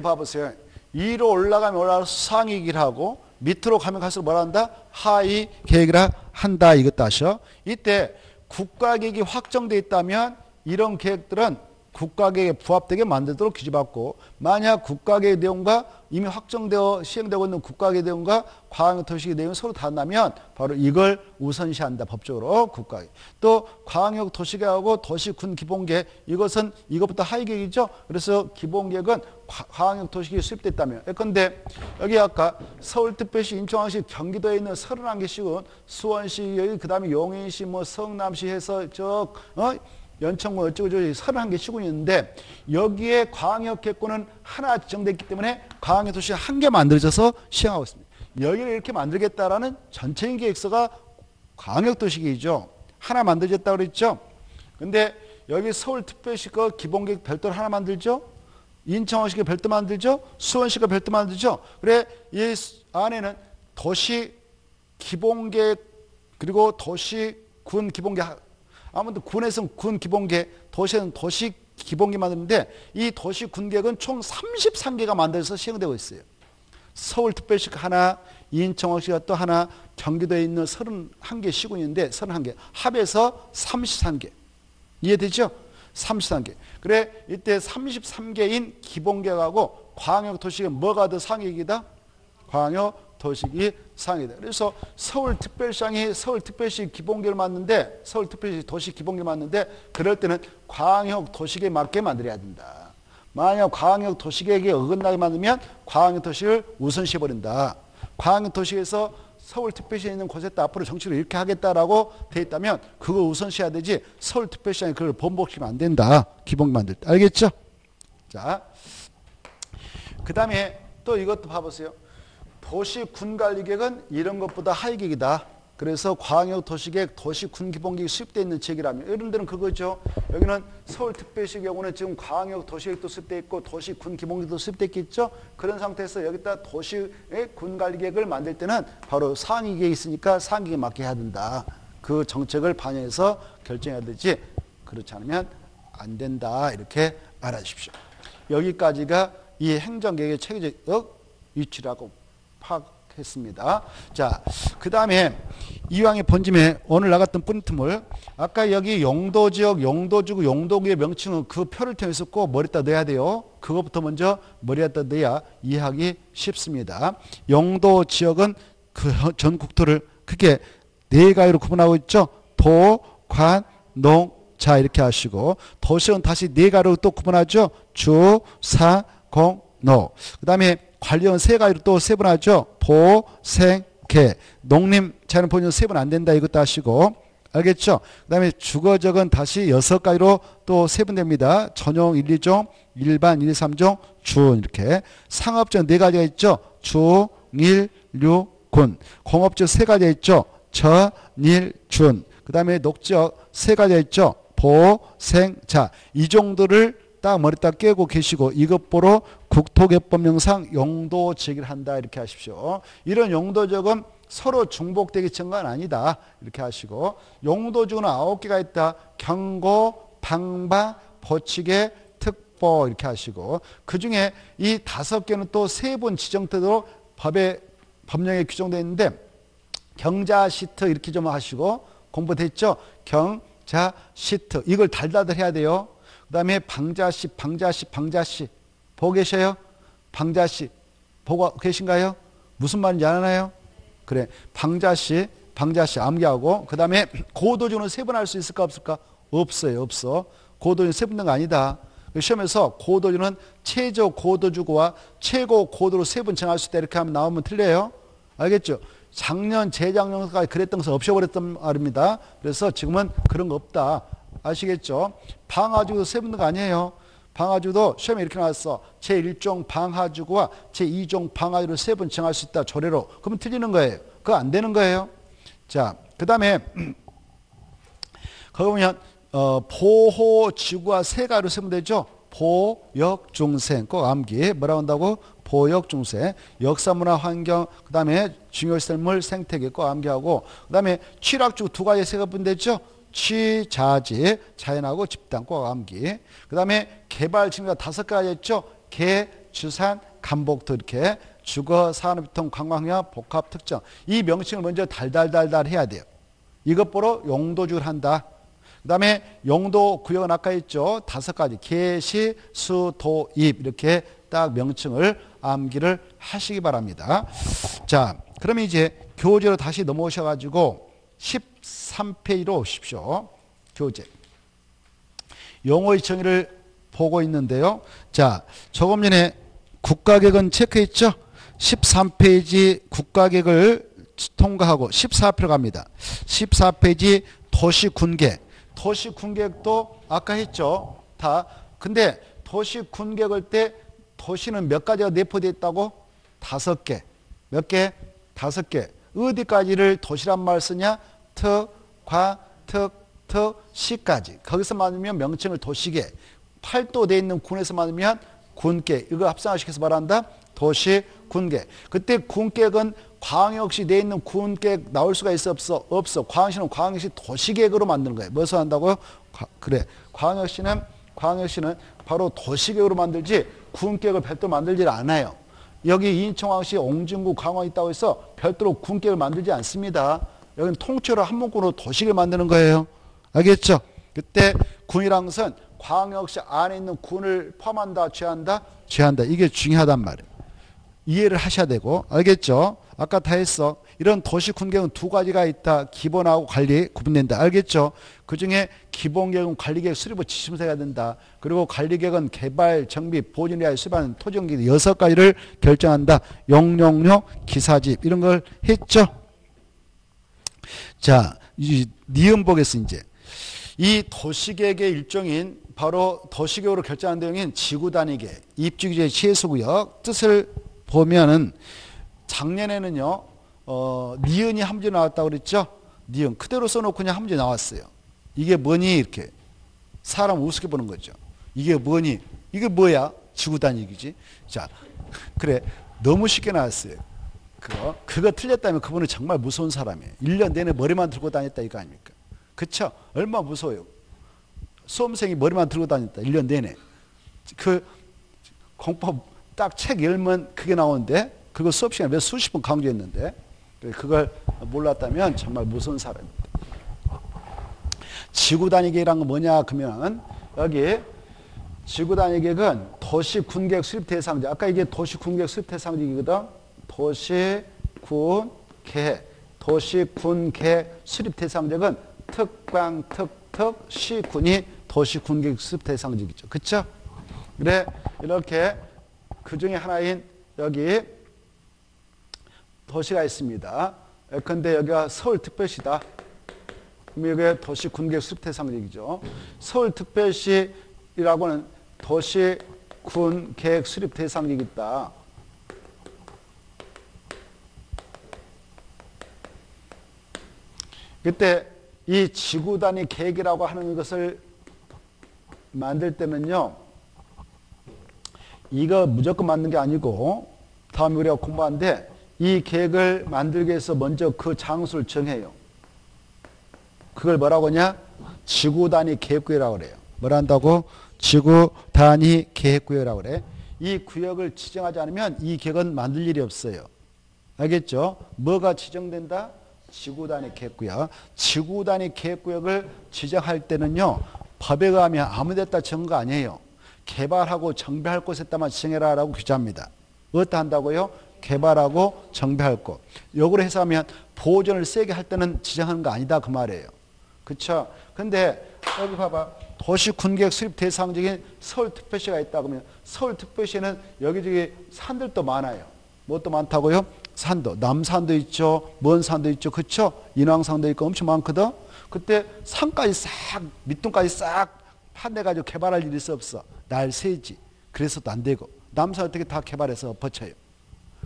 봐보세요. 위로 올라가면 올라가서 상위계획을 하고 밑으로 가면 갈수록 뭐라 한다? 하위 계획이라 한다. 이것도 아셔. 이때 국가계획이 확정되어 있다면 이런 계획들은 국가계획에 부합되게 만들도록 규제받고, 만약 국가계획 내용과 이미 확정되어 시행되고 있는 국가계획 내용과 광역도시계획 내용이 서로 다르다면 바로 이걸 우선시한다. 법적으로 국가계획. 또 광역도시계획하고 도시군기본계획, 이것은 이것부터 하위계획이죠. 그래서 기본계획은 광역도시계획이 수립됐다면, 예컨대 여기 아까 서울특별시, 인천광역시, 경기도에 있는 31개 시군, 수원시, 여기 그 다음에 용인시, 뭐 성남시 해서 연천군 어쩌고저쩌고 31개 시군이 있는데, 여기에 광역계획권은 하나 지정됐기 때문에 광역도시가 한 개 만들어져서 시행하고 있습니다. 여기를 이렇게 만들겠다라는 전체적인 계획서가 광역도시계획이죠. 하나 만들어졌다고 그랬죠. 근데 여기 서울특별시가 기본계획 별도로 하나 만들죠. 인천광역시가 별도 만들죠. 수원시가 별도 만들죠. 그래, 이 안에는 도시 기본계획 그리고 도시군 기본계획, 아무튼 군에서는 군 기본계획, 도시에는 도시 기본계획 만드는데, 이 도시 군계획은 총 33개가 만들어서 시행되고 있어요. 서울특별시가 하나, 인천광역시가 또 하나, 경기도에 있는 31개 시군인데 31개 합해서 33개. 이해되죠? 33개. 그래, 이때 33개인 기본계획하고 광역도시계획 뭐가 더 상위계획이다? 광역도시계획이 상위다. 그래서 서울특별시장이 서울특별시 기본계획을 만드는데, 서울특별시 도시 기본계획을 만드는데, 그럴 때는 광역도시계획에 맞게 만들어야 된다. 만약 광역도시계획에 어긋나게 만들면 광역도시를 우선시해버린다. 광역도시에서 서울특별시에 있는 곳에다 앞으로 정치를 이렇게 하겠다라고 돼 있다면 그거 우선시해야 되지, 서울특별시장이 그걸 번복시키면 안 된다. 기본계획 만들 때. 알겠죠? 자, 그 다음에 또 이것도 봐보세요. 도시군관리계획은 이런 것보다 하위계획이다. 그래서 광역도시계획, 도시군기본계획이 수립되어 있는 지역이라면, 이런 데는 그거죠. 여기는 서울특별시 경우는 지금 광역도시계획도 수립되어 있고 도시군기본계획도 수립되어 있겠죠. 그런 상태에서 여기다 도시군관리계획을 만들 때는 바로 상위계획이 있으니까 상위계획에 맞게 해야 된다. 그 정책을 반영해서 결정해야 되지, 그렇지 않으면 안 된다. 이렇게 알아주십시오. 여기까지가 이 행정계획의 체계적 위치라고 파악했습니다. 자, 그 다음에 이왕의 본짐에 오늘 나갔던 뿌리틈을, 아까 여기 용도지역, 용도지구, 용도구의 명칭은 그 표를 통해서 꼭 머리에다 넣어야 돼요. 그것부터 먼저 머리에다 넣어야 이해하기 쉽습니다. 용도지역은 그 전 국토를 크게 네 가지로 구분하고 있죠. 도, 관, 농, 자 이렇게 하시고, 도시는 다시 네 가지로 또 구분하죠. 주, 사, 공, 노. 그 다음에 관리원 세 가지로 또 세분하죠. 보, 생, 개. 농림, 자연 보존 세분 안 된다. 이것도 하시고. 알겠죠? 그 다음에 주거적은 다시 6가지로 또 세분됩니다. 전용 1, 2종, 일반 1, 2, 3종, 준 이렇게. 상업적 4가지가 있죠. 주, 일, 류, 군. 공업적 3가지가 있죠. 저, 일, 준. 그 다음에 녹지역 3가지가 있죠. 보, 생, 자. 이 정도를 딱 머리에다 깨고 계시고, 이것 보러 국토개법령상 용도지역을 한다. 이렇게 하십시오. 이런 용도지역은 서로 중복되기 전간 아니다. 이렇게 하시고, 용도지역은 9개가 있다. 경고, 방방, 보치개, 특보 이렇게 하시고, 그 중에 이 5개는 또 세분 지정되도록 법령에 규정되어 있는데, 경자 시트 이렇게 좀 하시고, 공부됐죠? 경자 시트 이걸 달달달 해야 돼요. 그 다음에 방자시, 방자시, 방자시 보고 계셔요? 방자시 보고 계신가요? 무슨 말인지 아나요? 그래, 방자시, 방자시 암기하고, 그 다음에 고도주는 세분할 수 있을까 없을까? 없어요. 없어. 고도주는 세분된 거 아니다. 시험에서 고도주는 최저 고도주구와 최고 고도로 세분 정할 수 있다 이렇게 하면 나오면 틀려요. 알겠죠? 작년, 재작년까지 그랬던 것을 없애버렸단 말입니다. 그래서 지금은 그런 거 없다. 아시겠죠? 방하주도 세분된 거 아니에요. 방하주도 시험에 이렇게 나왔어. 제1종 방하주구와 제2종 방하주를 세분 정할 수 있다. 조례로. 그러면 틀리는 거예요. 그거 안 되는 거예요. 자, 그 다음에 거기 보면 보호지구와 세 가지로 세분되죠. 보역중생 꼭 암기. 뭐라고 한다고? 보역중생. 역사문화 환경, 그 다음에 중요시설물 생태계 꼭 암기하고, 그 다음에 취락주 2가지 세가 분되죠. 취자지, 자연하고 집단 꼭 암기. 그 다음에 개발 지구가 5가지 있죠. 개, 주산, 간복도 이렇게 주거, 산업유통, 관광형, 복합 특정. 이 명칭을 먼저 달달달달 해야 돼요. 이것 보러 용도주를 한다. 그 다음에 용도 구역은 아까 있죠. 5가지. 계시, 수, 도, 입 이렇게 딱 명칭을 암기를 하시기 바랍니다. 자, 그러면 이제 교재로 다시 넘어오셔가지고 13페이지로 오십시오. 교재. 용어의 정의를 보고 있는데요. 자, 조금 전에 국가계획은 체크했죠? 13페이지 국가계획을 통과하고 14페이지로 갑니다. 14페이지 도시군계획. 도시군계획도 아까 했죠. 다. 근데 도시군계획을 때 도시는 몇 가지가 내포되어 있다고? 5개. 몇 개? 5개. 어디까지를 도시란 말 쓰냐? 특, 과, 특, 시까지. 거기서 맞으면 명칭을 도시계. 팔도되어 있는 군에서 맞으면 군계. 이거 합성화시켜서 말한다. 도시군계. 그때 군계획은 광역시 내에 있는 군계획 나올 수가 있어 없어? 없어. 광역시는 광역시 도시계획으로 만드는 거예요. 무엇을 한다고요? 그래. 광역시는 바로 도시계획으로 만들지 군계획을 별도로 만들지 않아요. 여기 인천광역시 옹진구 강원 있다고 해서 별도로 군계획을 만들지 않습니다. 여기는 통째로 한 문구로 도시계획을 만드는 거예요. 알겠죠? 그때 군이란 것은 광역시 안에 있는 군을 포함한다, 제한한다. 이게 중요하단 말이에요. 이해를 하셔야 되고, 알겠죠? 아까 다 했어. 이런 도시군계획은 2가지가 있다. 기본하고 관리 구분된다. 알겠죠? 그 중에 기본계획은 관리계획 수립을 지침서 해야 된다. 그리고 관리계획은 개발, 정비, 보존에 대하여 수립하는 토지용기 6가지를 결정한다. 용용료, 기사집 이런 걸 했죠? 자, 니은 보겠습니다. 이제. 이 도시계획의 일종인 바로 도시계획으로 결정하는 내용인 지구단위계획, 입지규제 취해수구역 뜻을 보면은 작년에는요, 니은이 한 문제 나왔다고 그랬죠? 니은. 그대로 써놓고 그냥 한 문제 나왔어요. 이게 뭐니? 이렇게. 사람 우습게 보는 거죠. 이게 뭐니? 이게 뭐야? 지구단위기지. 자, 그래. 너무 쉽게 나왔어요. 그거 틀렸다면 그분은 정말 무서운 사람이에요. 1년 내내 머리만 들고 다녔다 이거 아닙니까? 그쵸? 얼마나 무서워요. 수험생이 머리만 들고 다녔다. 1년 내내. 그 공법 딱 책 열면 그게 나오는데 그거 수업 시간에 몇 수십 번 강조했는데 그걸 몰랐다면 정말 무서운 사람입니다. 지구단위계획이란 건 뭐냐 그러면 여기 지구단위계획은 도시군계획 수립 대상지. 아까 이게 도시군계획 수립 대상지거든. 도시군계획 수립 대상지역은 특광, 특, 시군이 도시군계획 수립 대상지이죠. 그쵸? 그래, 이렇게 그 중에 하나인 여기 도시가 있습니다. 근데 여기가 서울특별시다. 그럼 여기 도시군계획 수립 대상지이죠. 서울특별시라고는 도시군계획 수립 대상지이다. 그때 이 지구단위 계획이라고 하는 것을 만들 때는요, 이거 무조건 만든 게 아니고, 다음에 우리가 공부하는데, 이 계획을 만들기 위해서 먼저 그 장소를 정해요. 그걸 뭐라고 하냐? 지구단위 계획구역이라고 그래요. 뭐라 한다고? 지구단위 계획구역이라고 그래. 이 구역을 지정하지 않으면 이 계획은 만들 일이 없어요. 알겠죠? 뭐가 지정된다? 지구단위 계획구역. 지구단위 계획구역을 지정할 때는요, 법에 의하면 아무 데다 정한 거 아니에요. 개발하고 정비할 곳에다만 지정해라 라고 규정합니다. 어디다 한다고요? 개발하고 정비할 곳. 요거로 해서 하면 보존을 세게 할 때는 지정하는 거 아니다 그 말이에요. 그쵸? 근데 여기 봐봐. 도시군계획 수립 대상적인 서울특별시가 있다 그러면 서울특별시는 여기저기 산들도 많아요. 뭣도 많다고요? 산도. 남산도 있죠. 먼 산도 있죠. 그쵸? 인왕산도 있고 엄청 많거든. 그때 산까지 싹 밑둥까지 싹 판내가지고 개발할 일이 있어 없어. 날 새지. 그래서도 안 되고. 남산 어떻게 다 개발해서 버텨요.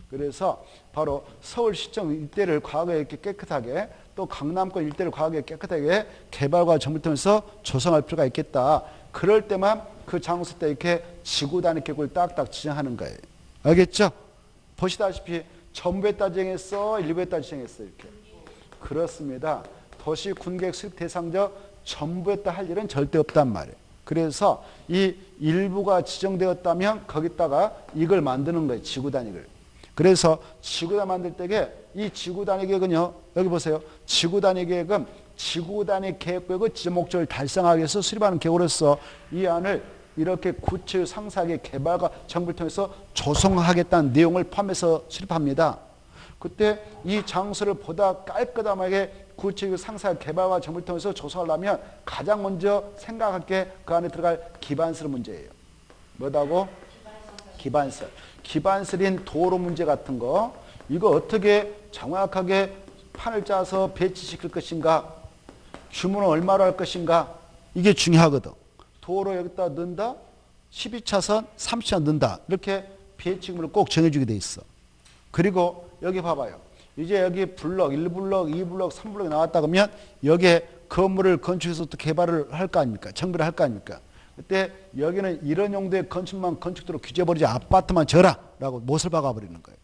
그래서 바로 서울시청 일대를 과거에 이렇게 깨끗하게 또 강남권 일대를 과거에 깨끗하게 개발과 정비를 통해서 조성할 필요가 있겠다. 그럴 때만 그 장소 때 이렇게 지구단위 계획을 딱딱 지정하는 거예요. 알겠죠? 보시다시피 전부에다 지정했어? 일부에다 지정했어? 이렇게. 그렇습니다. 도시군계획 수립 대상적 전부에다 할 일은 절대 없단 말이에요. 그래서 이 일부가 지정되었다면 거기다가 이걸 만드는 거예요. 지구단위를. 그래서 지구단위 만들 때에 이 지구단위 계획은요. 여기 보세요. 지구단위 계획은 지구 단위 계획구역의 지정 목적을 달성하기 위해서 수립하는 계획으로서 이 안을 이렇게 구체적 상세하게 개발과 정비를 통해서 조성하겠다는 내용을 포함해서 수립합니다. 그때 이 장소를 보다 깔끔하게 구체적 상세하게 개발과 정비를 통해서 조성하려면 가장 먼저 생각할 게 그 안에 들어갈 기반설 문제예요. 뭐다고? 기반설. 기반설인 도로 문제 같은 거, 이거 어떻게 정확하게 판을 짜서 배치시킬 것인가, 규모는 얼마로 할 것인가, 이게 중요하거든. 도로 여기다 넣는다, 12차선, 30차선 넣는다, 이렇게 배치 규모를 꼭 정해주게 돼 있어. 그리고 여기 봐봐요. 이제 여기 블럭, 1블럭, 2블럭, 3블럭이 나왔다 그러면 여기에 건물을 건축해서 또 개발을 할 거 아닙니까? 정비를 할 거 아닙니까? 그때 여기는 이런 용도의 건축만 건축도로 규제해버리지 아파트만 져라 라고 못을 박아버리는 거예요.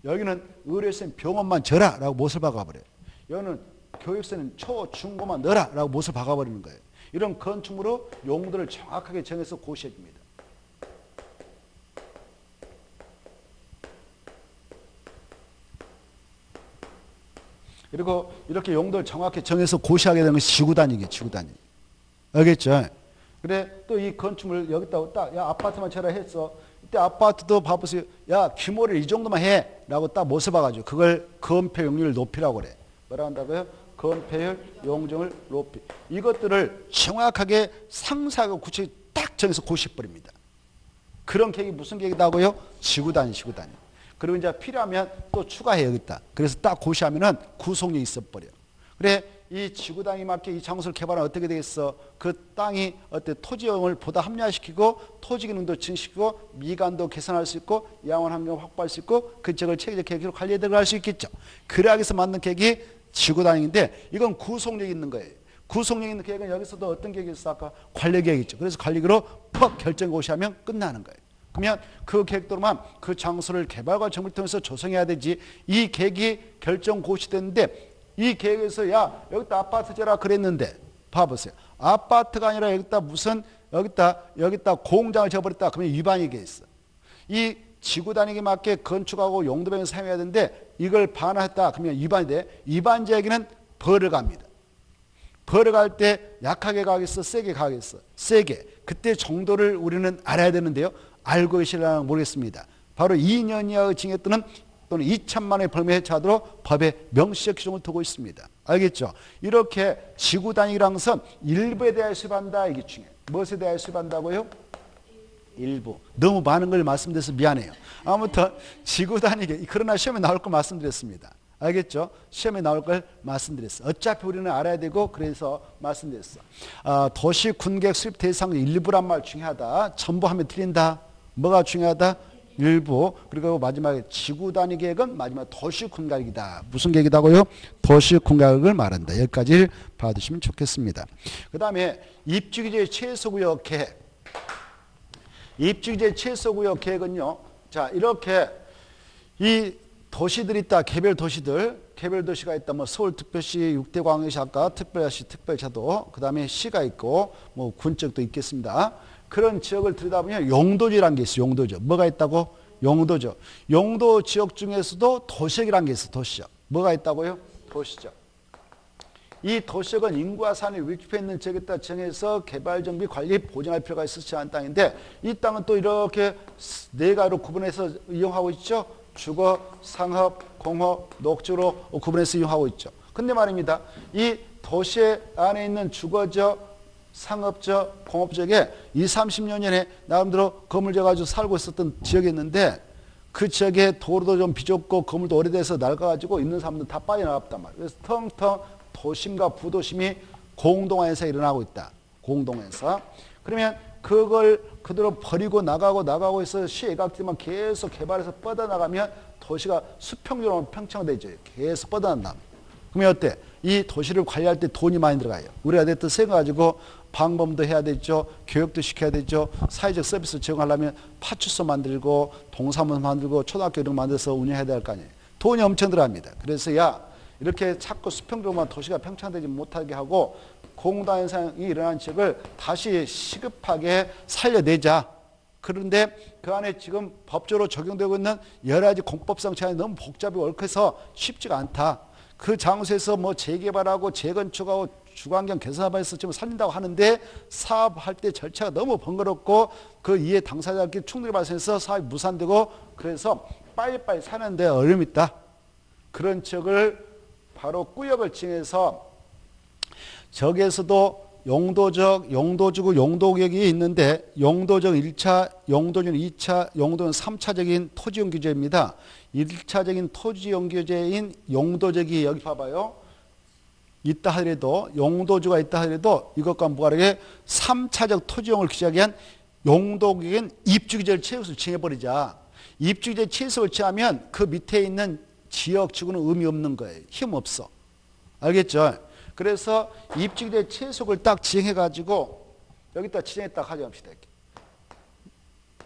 여기는 의료센 병원만 져라 라고 못을 박아버려요. 여기는 교육센은 초, 중고만 넣어라 라고 못을 박아버리는 거예요. 이런 건축물로 용도를 정확하게 정해서 고시해 줍니다. 그리고 이렇게 용도를 정확히 정해서 고시하게 되는 것이 지구단위예요. 지구단위. 알겠죠? 그래 또 이 건축물 여기다 딱 야 아파트만 쳐라 했어. 이때 아파트도 봐보세요. 야 규모를 이 정도만 해 라고 딱 못을 봐가지고 그걸 건폐 용률 높이라고 그래. 뭐라 한다고요? 건폐율 용적률 높이. 이것들을 정확하게 상세하고 구체적으로 딱 정해서 고시해버립니다. 그런 계획이 무슨 계획이다고요? 지구단위, 지구단위. 그리고 이제 필요하면 또 추가해 여기다. 그래서 딱 고시하면은 구속력이 있어버려. 그래 이 지구단위에 맞게 이 장소를 개발하면 어떻게 되겠어? 그 땅이 어때 토지형을 보다 합리화시키고 토지 기능도 증식시키고 미관도 개선할 수 있고 야원 환경을 확보할 수 있고 그 지역을 체계적 계획으로 관리에 들어갈 수 있겠죠. 그러기 위해서 만든 계획이 지구단위인데 이건 구속력이 있는 거예요. 구속력 있는 계획은 여기서도 어떤 계획이 있어? 아까 관리 계획이죠. 그래서 관리계로 퍽 결정 고시하면 끝나는 거예요. 그러면 그 계획대로만 그 장소를 개발과 정비를 통해서 조성해야 되지. 이 계획이 결정 고시됐는데 이 계획에서 야 여기다 아파트 져라 그랬는데 봐보세요. 아파트가 아니라 여기다 무슨 여기다 공장을 져버렸다 그러면 위반이 돼 있어. 이 지구 단위에 맞게 건축하고 용도변경 사용해야 되는데 이걸 반환했다 그러면 위반이 돼. 위반자에게는 벌을 갑니다. 벌을 갈 때 약하게 가겠어? 세게 가겠어? 세게. 그때 정도를 우리는 알아야 되는데요. 알고 계시려나 모르겠습니다. 바로 2년 이하의 징역 또는 2천만 원의 벌금에 해처하도록 법에 명시적 규정을 두고 있습니다. 알겠죠? 이렇게 지구 단위라는 것은 일부에 대하여 수립한다. 이게 중요해요. 무엇에 대하여 수립한다고요? 일부. 너무 많은 걸 말씀드려서 미안해요. 아무튼 지구 단위, 그러나 시험에 나올 걸 말씀드렸습니다. 알겠죠? 시험에 나올 걸 말씀드렸어. 어차피 우리는 알아야 되고 그래서 말씀드렸어. 도시 군계획 수립 대상 일부란 말 중요하다. 전부 하면 틀린다. 뭐가 중요하다? 일부. 그리고 마지막에 지구 단위 계획은 마지막 도시 군계획이다. 무슨 계획이다고요? 도시 군계획을 말한다. 여기까지 봐두시면 좋겠습니다. 그 다음에 입주규제 최소구역 계획. 입주규제 최소구역 계획은요. 자, 이렇게 이 도시들이 있다. 개별 도시가 있다. 뭐 서울특별시, 6대 광역시, 아까 특별시, 특별자도, 그 다음에 시가 있고, 뭐 군적도 있겠습니다. 그런 지역을 들여다보면 용도지라는 게 있어요. 용도지. 뭐가 있다고? 용도죠. 용도 지역 중에서도 도시역이라는 게 있어요. 도시역. 뭐가 있다고요? 도시적. 이 도시역은 인구와 산이 밀집해 있는 지역에다 정해서 개발, 정비, 관리, 보증할 필요가 있어서 제한 땅인데 이 땅은 또 이렇게 네 가지로 구분해서 이용하고 있죠. 주거, 상업, 공업, 녹지로 구분해서 이용하고 있죠. 근데 말입니다. 이 도시 안에 있는 주거적, 상업적, 공업적에 20, 30년 전에 나름대로 건물 져가지고 살고 있었던 지역이 있는데 그 지역에 도로도 좀 비좁고 건물도 오래돼서 낡아가지고 있는 사람들 다 빠져나갔단 말이에요. 그래서 텅텅 도심과 부도심이 공동화해서 일어나고 있다. 공동화해서. 그러면 그걸 그대로 버리고 나가고 해서 시애각지만 계속 개발해서 뻗어나가면 도시가 수평적으로 평창되죠. 계속 뻗어난다. 그러면 어때? 이 도시를 관리할 때 돈이 많이 들어가요. 우리가 됐든 세금 가지고 방범도 해야 되죠. 교육도 시켜야 되죠. 사회적 서비스 제공하려면 파출소 만들고 동사무소 만들고 초등학교 이런 거 만들어서 운영해야 될 거 아니에요. 돈이 엄청 들어갑니다. 그래서 이렇게 자꾸 수평적으로만 도시가 평창되지 못하게 하고 공동화 현상이 일어난 지역을 다시 시급하게 살려내자. 그런데 그 안에 지금 법적으로 적용되고 있는 여러 가지 공법상 제한이 너무 복잡하고 얽혀서 쉽지가 않다. 그 장소에서 뭐 재개발하고 재건축하고 주거환경 개선사업에서 지금 살린다고 하는데 사업할 때 절차가 너무 번거롭고 그 이해 당사자끼리 충돌이 발생해서 사업이 무산되고 그래서 빨리빨리 사는데 어려움이 있다. 그런 지역을 바로 구역을 정해서 저기에서도 용도지구 용도구역이 있는데 용도적 1차, 용도적 2차, 용도적 3차적인 토지용 규제입니다. 1차적인 토지용 규제인 용도적이 여기 봐봐요. 있다 하더라도 용도주가 있다 하더라도 이것과 무관하게 3차적 토지용을 규제하기 위한 용도구역인 입주규제를 최소를 정해버리자. 입주규제 최소를 정하면 그 밑에 있는 지역 지구는 의미 없는 거예요. 힘없어. 알겠죠? 그래서 입주규제 최소를 딱 지정해가지고 여기다 지정해 딱 가져갑시다.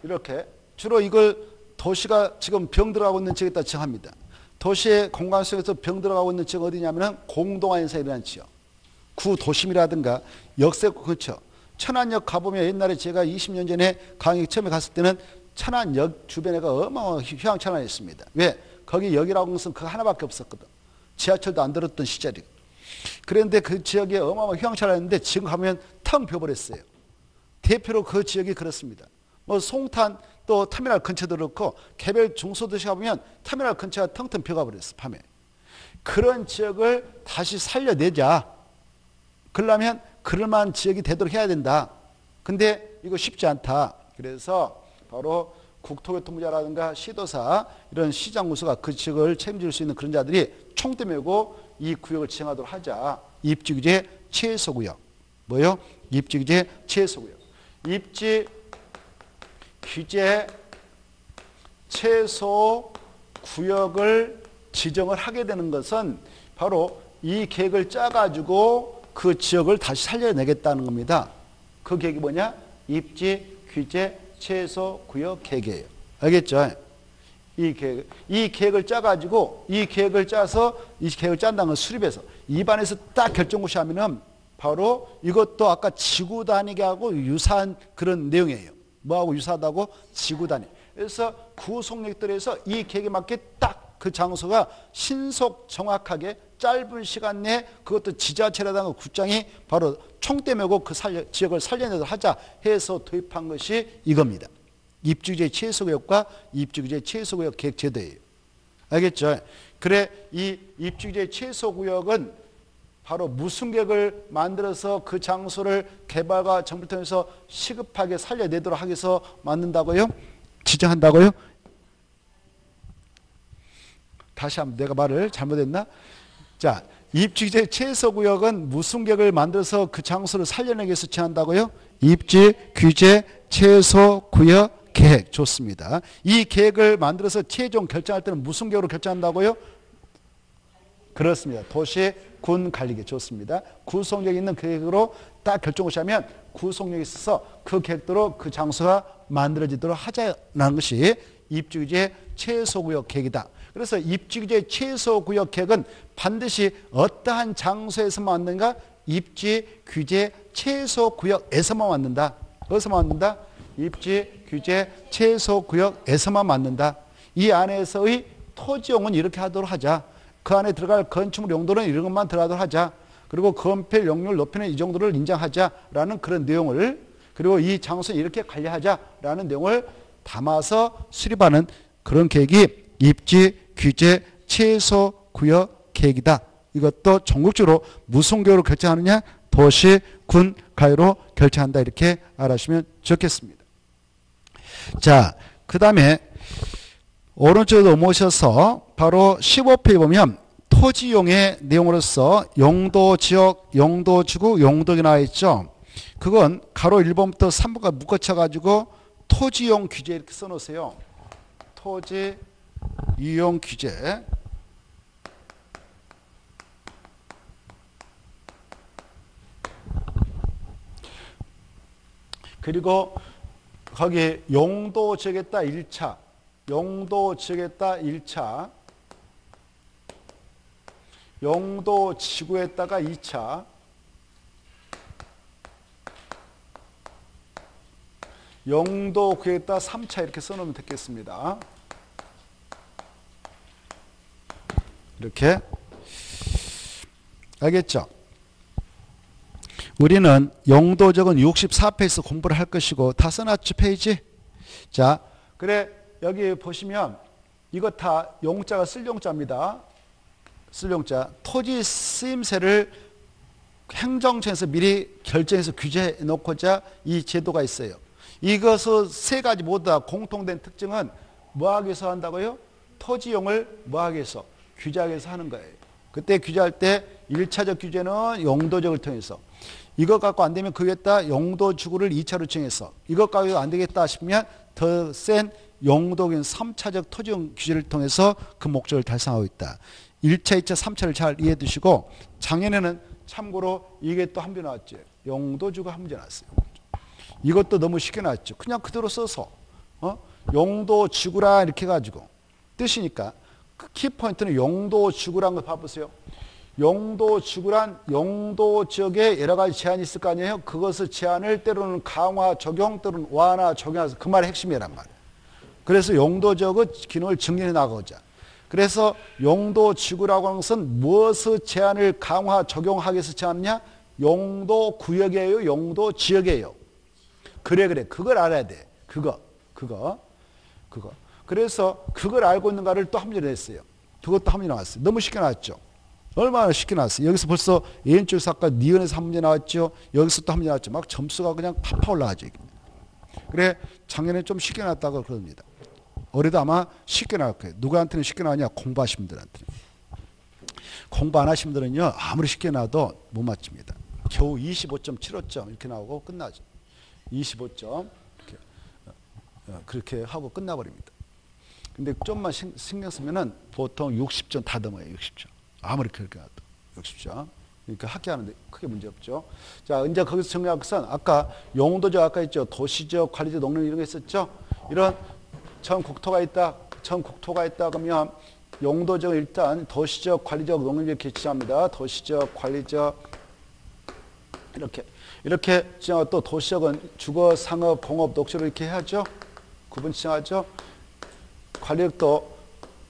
이렇게 주로 이걸 도시가 지금 병 들어가고 있는 지역에다 지정합니다. 도시의 공간 속에서 병 들어가고 있는 지역 어디냐면은 공동화 현상이 일어난 지역. 구도심이라든가 역세권 근처. 천안역 가보면 옛날에 제가 20년 전에 강의 처음에 갔을 때는 천안역 주변에가 어마어마한 휘황찬란했습니다. 왜? 거기 역이라고 하는 것은 그거 하나밖에 없었거든. 지하철도 안 들었던 시절이고. 그런데 그 지역에 어마어마한 휘황찬란했는데 지금 가면 텅 비어버렸어요. 대표로 그 지역이 그렇습니다. 뭐 송탄 또 터미널 근처도 그렇고 개별 중소도시 가보면 터미널 근처가 텅텅 비어가버렸어. 밤에. 그런 지역을 다시 살려내자. 그러려면 그럴만한 지역이 되도록 해야 된다. 근데 이거 쉽지 않다. 그래서 바로 국토교통부자라든가 시도사 이런 시장군수가 그 지역을 책임질 수 있는 그런 자들이 총대 메고 이 구역을 지정하도록 하자. 입지규제 최소구역. 뭐요? 입지규제 최소구역. 입지규제 최소구역을 지정을 하게 되는 것은 바로 이 계획을 짜가지고 그 지역을 다시 살려내겠다는 겁니다. 그 계획이 뭐냐? 입지규제 최소구역 계획이에요. 알겠죠? 이 계획을 짜가지고 이 계획을 짜서 이 계획을 짠다는 걸 수립해서 입안에서 딱 결정고시 하면은 바로 이것도 아까 지구 단위게 하고 유사한 그런 내용이에요. 뭐하고 유사하다고? 지구 단위. 그래서 구속력들에서 이 계획에 맞게 딱 그 장소가 신속 정확하게 짧은 시간 내에 그것도 지자체라든가 구청이 바로 총대 메고 그 지역을 살려내도록 하자 해서 도입한 것이 이겁니다. 입주규제 최소구역과 입주규제 최소구역 계획 제도예요. 알겠죠? 그래 이 입주규제 최소구역은 바로 무슨 계획을 만들어서 그 장소를 개발과 정부를 통해서 시급하게 살려내도록 하기 위해서 만든다고요? 지정한다고요? 다시 한번 내가 말을 잘못했나? 자, 입주규제 최소구역은 무슨 계획을 만들어서 그 장소를 살려내기 위해서 지정한다고요? 입지규제 최소구역 계획. 좋습니다. 이 계획을 만들어서 최종 결정할 때는 무슨 계획으로 결정한다고요? 그렇습니다. 도시 군 관리계. 좋습니다. 구속력 있는 계획으로 딱 결정을 하면 구속력이 있어서 그 계획대로 그 장소가 만들어지도록 하자는 것이 입주규제 최소구역 계획이다. 그래서 입주규제 최소구역 계획은 반드시 어떠한 장소에서만 만드는가? 입지규제 최소구역에서만 만든다. 어디서만 만든다? 입지규제 최소구역에서만 만든다. 이 안에서의 토지용은 이렇게 하도록 하자. 그 안에 들어갈 건축물 용도는 이런 것만 들어가도록 하자. 그리고 건폐 용률 높이는 이 정도를 인정하자라는 그런 내용을, 그리고 이 장소는 이렇게 관리하자라는 내용을 담아서 수립하는 그런 계획이 입지규제 최소구역 계획이다. 이것도 전국적으로 무슨 계획으로 결정하느냐? 도시, 군, 가요로 결정한다. 이렇게 알아주시면 좋겠습니다. 자, 그 다음에 오른쪽으로 넘어오셔서 바로 15페이지 보면 토지용의 내용으로서 용도지역, 용도지구, 용도가 나와 있죠. 그건 가로 1번부터 3번까지 묶어쳐가지고 토지용 규제 이렇게 써놓으세요. 토지 이용 규제. 그리고 거기 용도 지역에다 1차, 용도 지역에다 1차, 용도 지구에다가 2차, 용도 구역에다 3차 이렇게 써놓으면 되겠습니다. 이렇게. 알겠죠? 우리는 용도적은 64페이지 공부를 할 것이고 다 써놨죠 페이지? 자, 그래 여기 보시면 이거 다 용자가 쓸 용자입니다. 쓸 용자. 토지 쓰임새를 행정처에서 미리 결정해서 규제해 놓고자 이 제도가 있어요. 이것을 세 가지 모두 다 공통된 특징은 뭐하기 위해서 한다고요? 토지용을 뭐하기 위해서? 규제하기 위해서 하는 거예요. 그때 규제할 때 1차적 규제는 용도적을 통해서 이것 갖고 안 되면 그 위에다 용도지구를 2차로 정해서 이것 갖고 안 되겠다 싶으면 더 센 용도적인 3차적 토지용 규제를 통해서 그 목적을 달성하고 있다. 1차, 2차, 3차를 잘 이해해 두시고 작년에는 참고로 이게 또 한 번 나왔죠. 용도지구가 한 문제 나왔어요. 이것도 너무 쉽게 나왔죠. 그냥 그대로 써서 용도지구라 이렇게 해가지고 뜻이니까 그 키포인트는 용도지구라는 거 봐보세요. 용도지구란 용도지역에 여러 가지 제한이 있을 거 아니에요. 그것을 제한을 때로는 강화, 적용, 때로는 완화, 적용해서 그 말의 핵심이란 말이에요. 그래서 용도지역의 기능을 정리해 나가고자. 그래서 용도지구라고 하는 것은 무엇의 제한을 강화, 적용하기 위해서 제한하느냐? 용도구역이에요? 용도지역이에요? 그래. 그걸 알아야 돼. 그거. 그래서 그걸 알고 있는가를 또 한 문제 냈어요. 그것도 한 문제 나왔어요. 너무 쉽게 나왔죠. 얼마나 쉽게 나왔어요. 여기서 벌써 예인줄 사과 니은에서 한 문제 나왔죠. 여기서 또 한 문제 나왔죠. 막 점수가 그냥 팍팍 올라가죠. 그래 작년에 좀 쉽게 나왔다고 그럽니다. 올해도 아마 쉽게 나올 거예요. 누구한테는 쉽게 나오냐? 공부하신 분들한테는. 공부 안 하신 분들은요. 아무리 쉽게 나와도 못 맞춥니다. 겨우 25.75점 이렇게 나오고 끝나죠. 25점 그렇게 하고 끝나버립니다. 근데 좀만 신경 쓰면은 보통 60점 다 넘어요. 60점. 아무리 그렇게 나도 60점. 그러니까 학교하는데 크게 문제 없죠. 자, 이제 거기서 정리할 것은 아까 용도적 아까 있죠. 도시적, 관리적, 농림 이런 게 있었죠. 이런 전 국토가 있다. 그러면 용도적 일단 도시적, 관리적, 농림적 개치합니다. 도시적, 관리적 이렇게 지정하고 또 도시적은 주거, 상업, 공업, 녹지로 이렇게 해야죠. 구분 지정하죠. 관리력도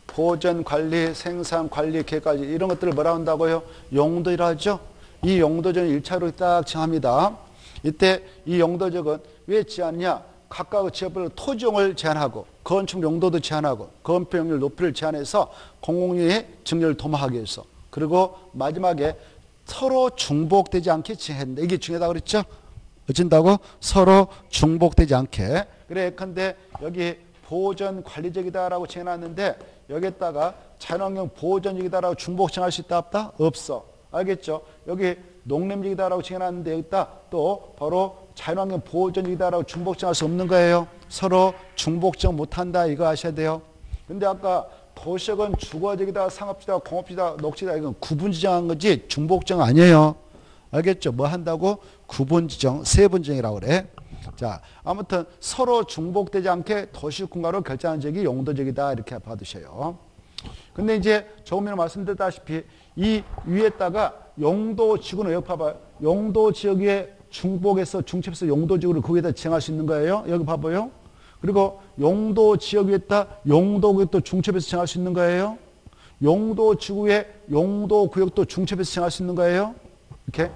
보전, 관리, 생산, 관리, 계획까지 이런 것들을 뭐라 한다고요? 용도이라 하죠. 이 용도적은 1차로 딱 정합니다. 이때 이 용도적은 왜 제한이냐? 각각 지역별로 토지용을 제한하고 건축 용도도 제한하고 건폐 용률 높이를 제한해서 공공유의 증렬을 도모하기 위해서 그리고 마지막에 서로 중복되지 않게 제한한다. 이게 중요하다고 그랬죠? 어쩐다고? 서로 중복되지 않게. 그래 예컨대 여기 보전 관리적이다라고 정해놨는데 여기에다가 자연환경 보전적이다라고 중복 정할 수 있다 없다? 없어. 알겠죠? 여기 농림적이다라고 정해놨는데 여기다 또 바로 자연환경 보전적이다라고 중복 정할 수 없는 거예요. 서로 중복 정 못한다 이거 아셔야 돼요. 근데 아까 도시역은 주거적이다, 상업지다, 공업지다, 녹지다 이건 구분 지정한 거지 중복 정 아니에요. 알겠죠? 뭐 한다고? 구분 지정, 세분 지정이라고 그래. 자, 아무튼 서로 중복되지 않게 도시군가로 결정한 지역이 용도적이다 이렇게 받으셔요. 근데 이제 조금 전에 말씀드렸다시피 이 위에다가 용도지구는 여기 봐봐요. 용도지역에 중복해서 중첩해서 용도지구를 거기에다 지정할 수 있는 거예요. 여기 봐봐요. 그리고 용도지역 위에다 용도구역도 중첩해서 지정할 수 있는 거예요. 용도지구에 용도구역도 중첩해서 지정할 수 있는 거예요. 이렇게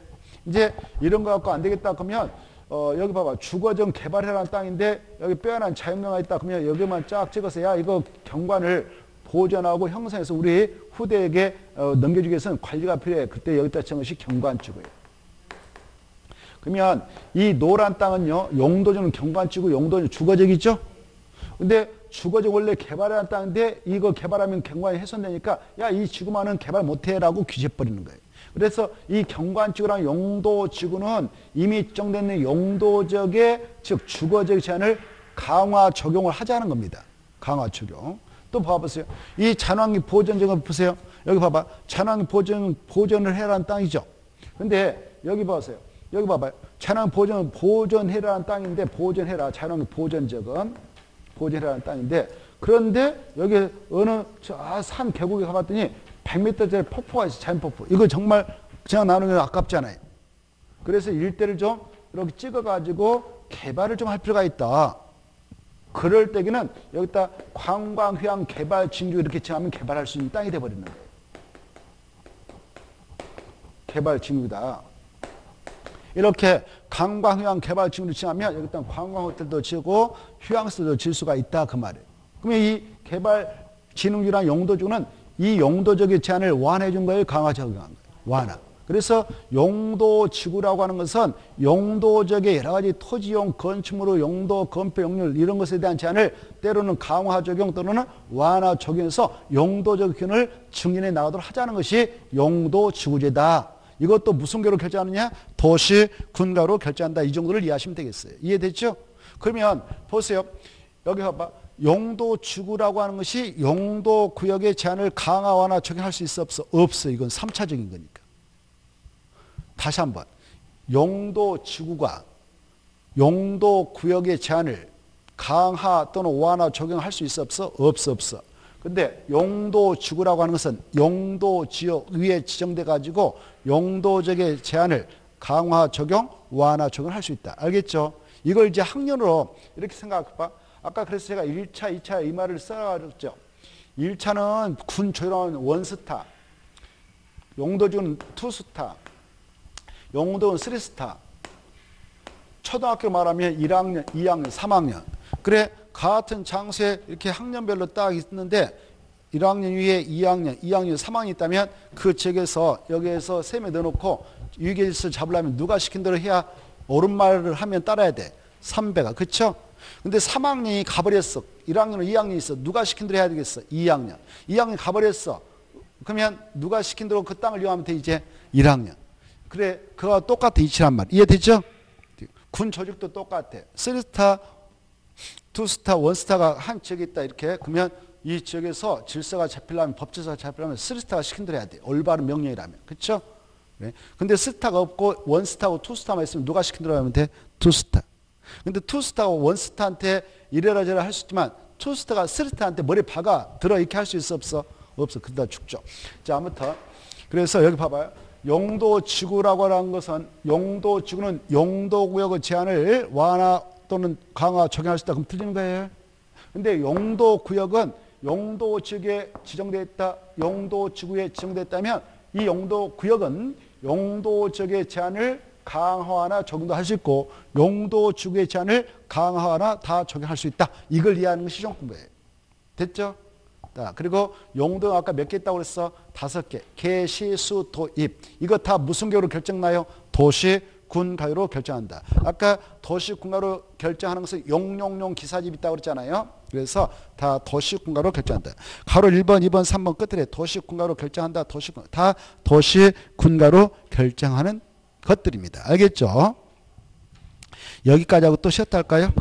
이제 이런 거 갖고 안 되겠다 그러면 여기 봐봐. 주거적 개발해라는 땅인데 여기 빼어난 자연경가 있다 그러면 여기만 쫙 찍어서 야 이거 경관을 보존하고 형성해서 우리 후대에게 넘겨주기 위해서는 관리가 필요해. 그때 여기다 찍은 것이 경관지구예요. 그러면 이 노란 땅은요. 용도적은 경관지구, 용도는 주거적이죠. 근데 주거적 원래 개발해라는 땅인데 이거 개발하면 경관이 훼손되니까 야 이 지구만은 개발 못해라고 규제해버리는 거예요. 그래서 이 경관지구랑 용도지구는 이미 지정된 용도적의 즉 주거적 제한을 강화 적용을 하자는 겁니다. 강화 적용. 또 봐보세요. 이 자연환경 보전적은 보세요. 여기 봐봐. 자연환경 보전을 해라는 땅이죠. 근데 여기 보세요. 여기 봐봐요. 자연환경 보전해라는 땅인데 보전해라. 자연환경 보전적은 보전해라는 땅인데 그런데 여기 어느 산 계곡에 가봤더니 100m짜리 폭포가 있어. 자연폭포. 이거 정말 그냥 나누면 아깝잖아요. 그래서 일대를 좀 이렇게 찍어가지고 개발을 좀 할 필요가 있다. 그럴 때에는 여기다 관광, 휴양, 개발, 진주 이렇게 정하면 개발할 수 있는 땅이 돼버리는 거예요. 개발 징후다. 이렇게 관광, 휴양, 개발 징후를 지나면 여기 일단 관광 호텔도 지고 휴양시설도 질 수가 있다 그 말이에요. 그러면 이 개발 진흥주랑 용도주는 이 용도적인 제한을 완화해 준 거예요, 강화 적용한 거예요. 완화. 그래서 용도지구라고 하는 것은 용도적의 여러 가지 토지용, 건축물의 용도, 건폐, 용률 이런 것에 대한 제한을 때로는 강화 적용 또는 완화 적용해서 용도적 기능을 증진해 나가도록 하자는 것이 용도지구제다. 이것도 무슨 개로 결정하느냐? 도시, 군가로 결정한다. 이 정도를 이해하시면 되겠어요. 이해됐죠? 그러면 보세요. 여기 봐봐. 용도지구라고 하는 것이 용도구역의 제한을 강화, 완화 적용할 수 있어 없어? 없어. 이건 3차적인 거니까. 다시 한번 용도지구가 용도구역의 제한을 강화 또는 완화 적용할 수 있어 없어? 없어. 근데 용도지구라고 하는 것은 용도지역 위에 지정돼 가지고 용도적의 제한을 강화 적용, 완화 적용할 수 있다. 알겠죠? 이걸 이제 학년으로 이렇게 생각해봐. 아까 그래서 제가 1차, 2차 이 말을 써가지고 1차는 군 조율원 원스타, 용도지구는 투스타, 용도는 3스타, 초등학교 말하면 1학년, 2학년, 3학년. 그래, 같은 장소에 이렇게 학년별로 딱 있는데 1학년 위에 2학년, 2학년, 3학년 있다면 그 지역에서 여기에서 셈에 넣어놓고 유기질서 잡으려면 누가 시킨 대로 해야 옳은 말을 하면 따라야 돼. 3배가. 그쵸? 근데 3학년이 가버렸어. 1학년은 2학년이 있어. 누가 시킨 대로 해야 되겠어? 2학년. 2학년이 가버렸어. 그러면 누가 시킨 대로 그 땅을 이용하면 돼? 이제 1학년. 그래, 그거와 똑같아. 이치란 말. 이해되죠? 군 조직도 똑같아. 3스타, 2스타, 1스타가 한 지역에 있다. 이렇게. 그러면 이 지역에서 질서가 잡히려면, 법질서가 잡히려면 3스타가 시킨 대로 해야 돼. 올바른 명령이라면. 그쵸? 그래. 근데 스타가 없고 1스타하고 2스타만 있으면 누가 시킨 대로 하면 돼? 2스타. 근데 2스타하고 1스타한테 이래라 저래라 할 수 있지만 2스타가 3스타한테 머리 박아 들어 이렇게 할 수 있어 없어? 없어. 그러다 죽죠. 자, 아무튼 그래서 여기 봐봐요. 용도지구라고 하는 것은 용도지구는 용도구역의 제한을 완화 또는 강화 적용할 수 있다. 그럼 틀리는 거예요. 근데 용도구역은 용도지구에 지정되어 있다. 용도지구에 지정되어 있다면 이 용도구역은 용도지역의 제한을 강화하나 적용도 할 수 있고 용도지구의 제한을 강화하나 다 적용할 수 있다. 이걸 이해하는 것이 시정 공부예요. 됐죠? 자, 그리고 용도가 아까 몇 개 있다고 그랬어? 5개. 개, 시, 수, 도, 입. 이거 다 무슨 개로 결정나요? 도시, 군, 가요로 결정한다. 아까 도시, 군가로 결정하는 것은 용용용 기사집 있다고 그랬잖아요. 그래서 다 도시, 군가로 결정한다. 가로 1번, 2번, 3번 끝에 도시, 군가로 결정한다. 도시, 다 도시, 군가로 결정하는 것들입니다. 알겠죠? 여기까지 하고 또 쉬었다 할까요?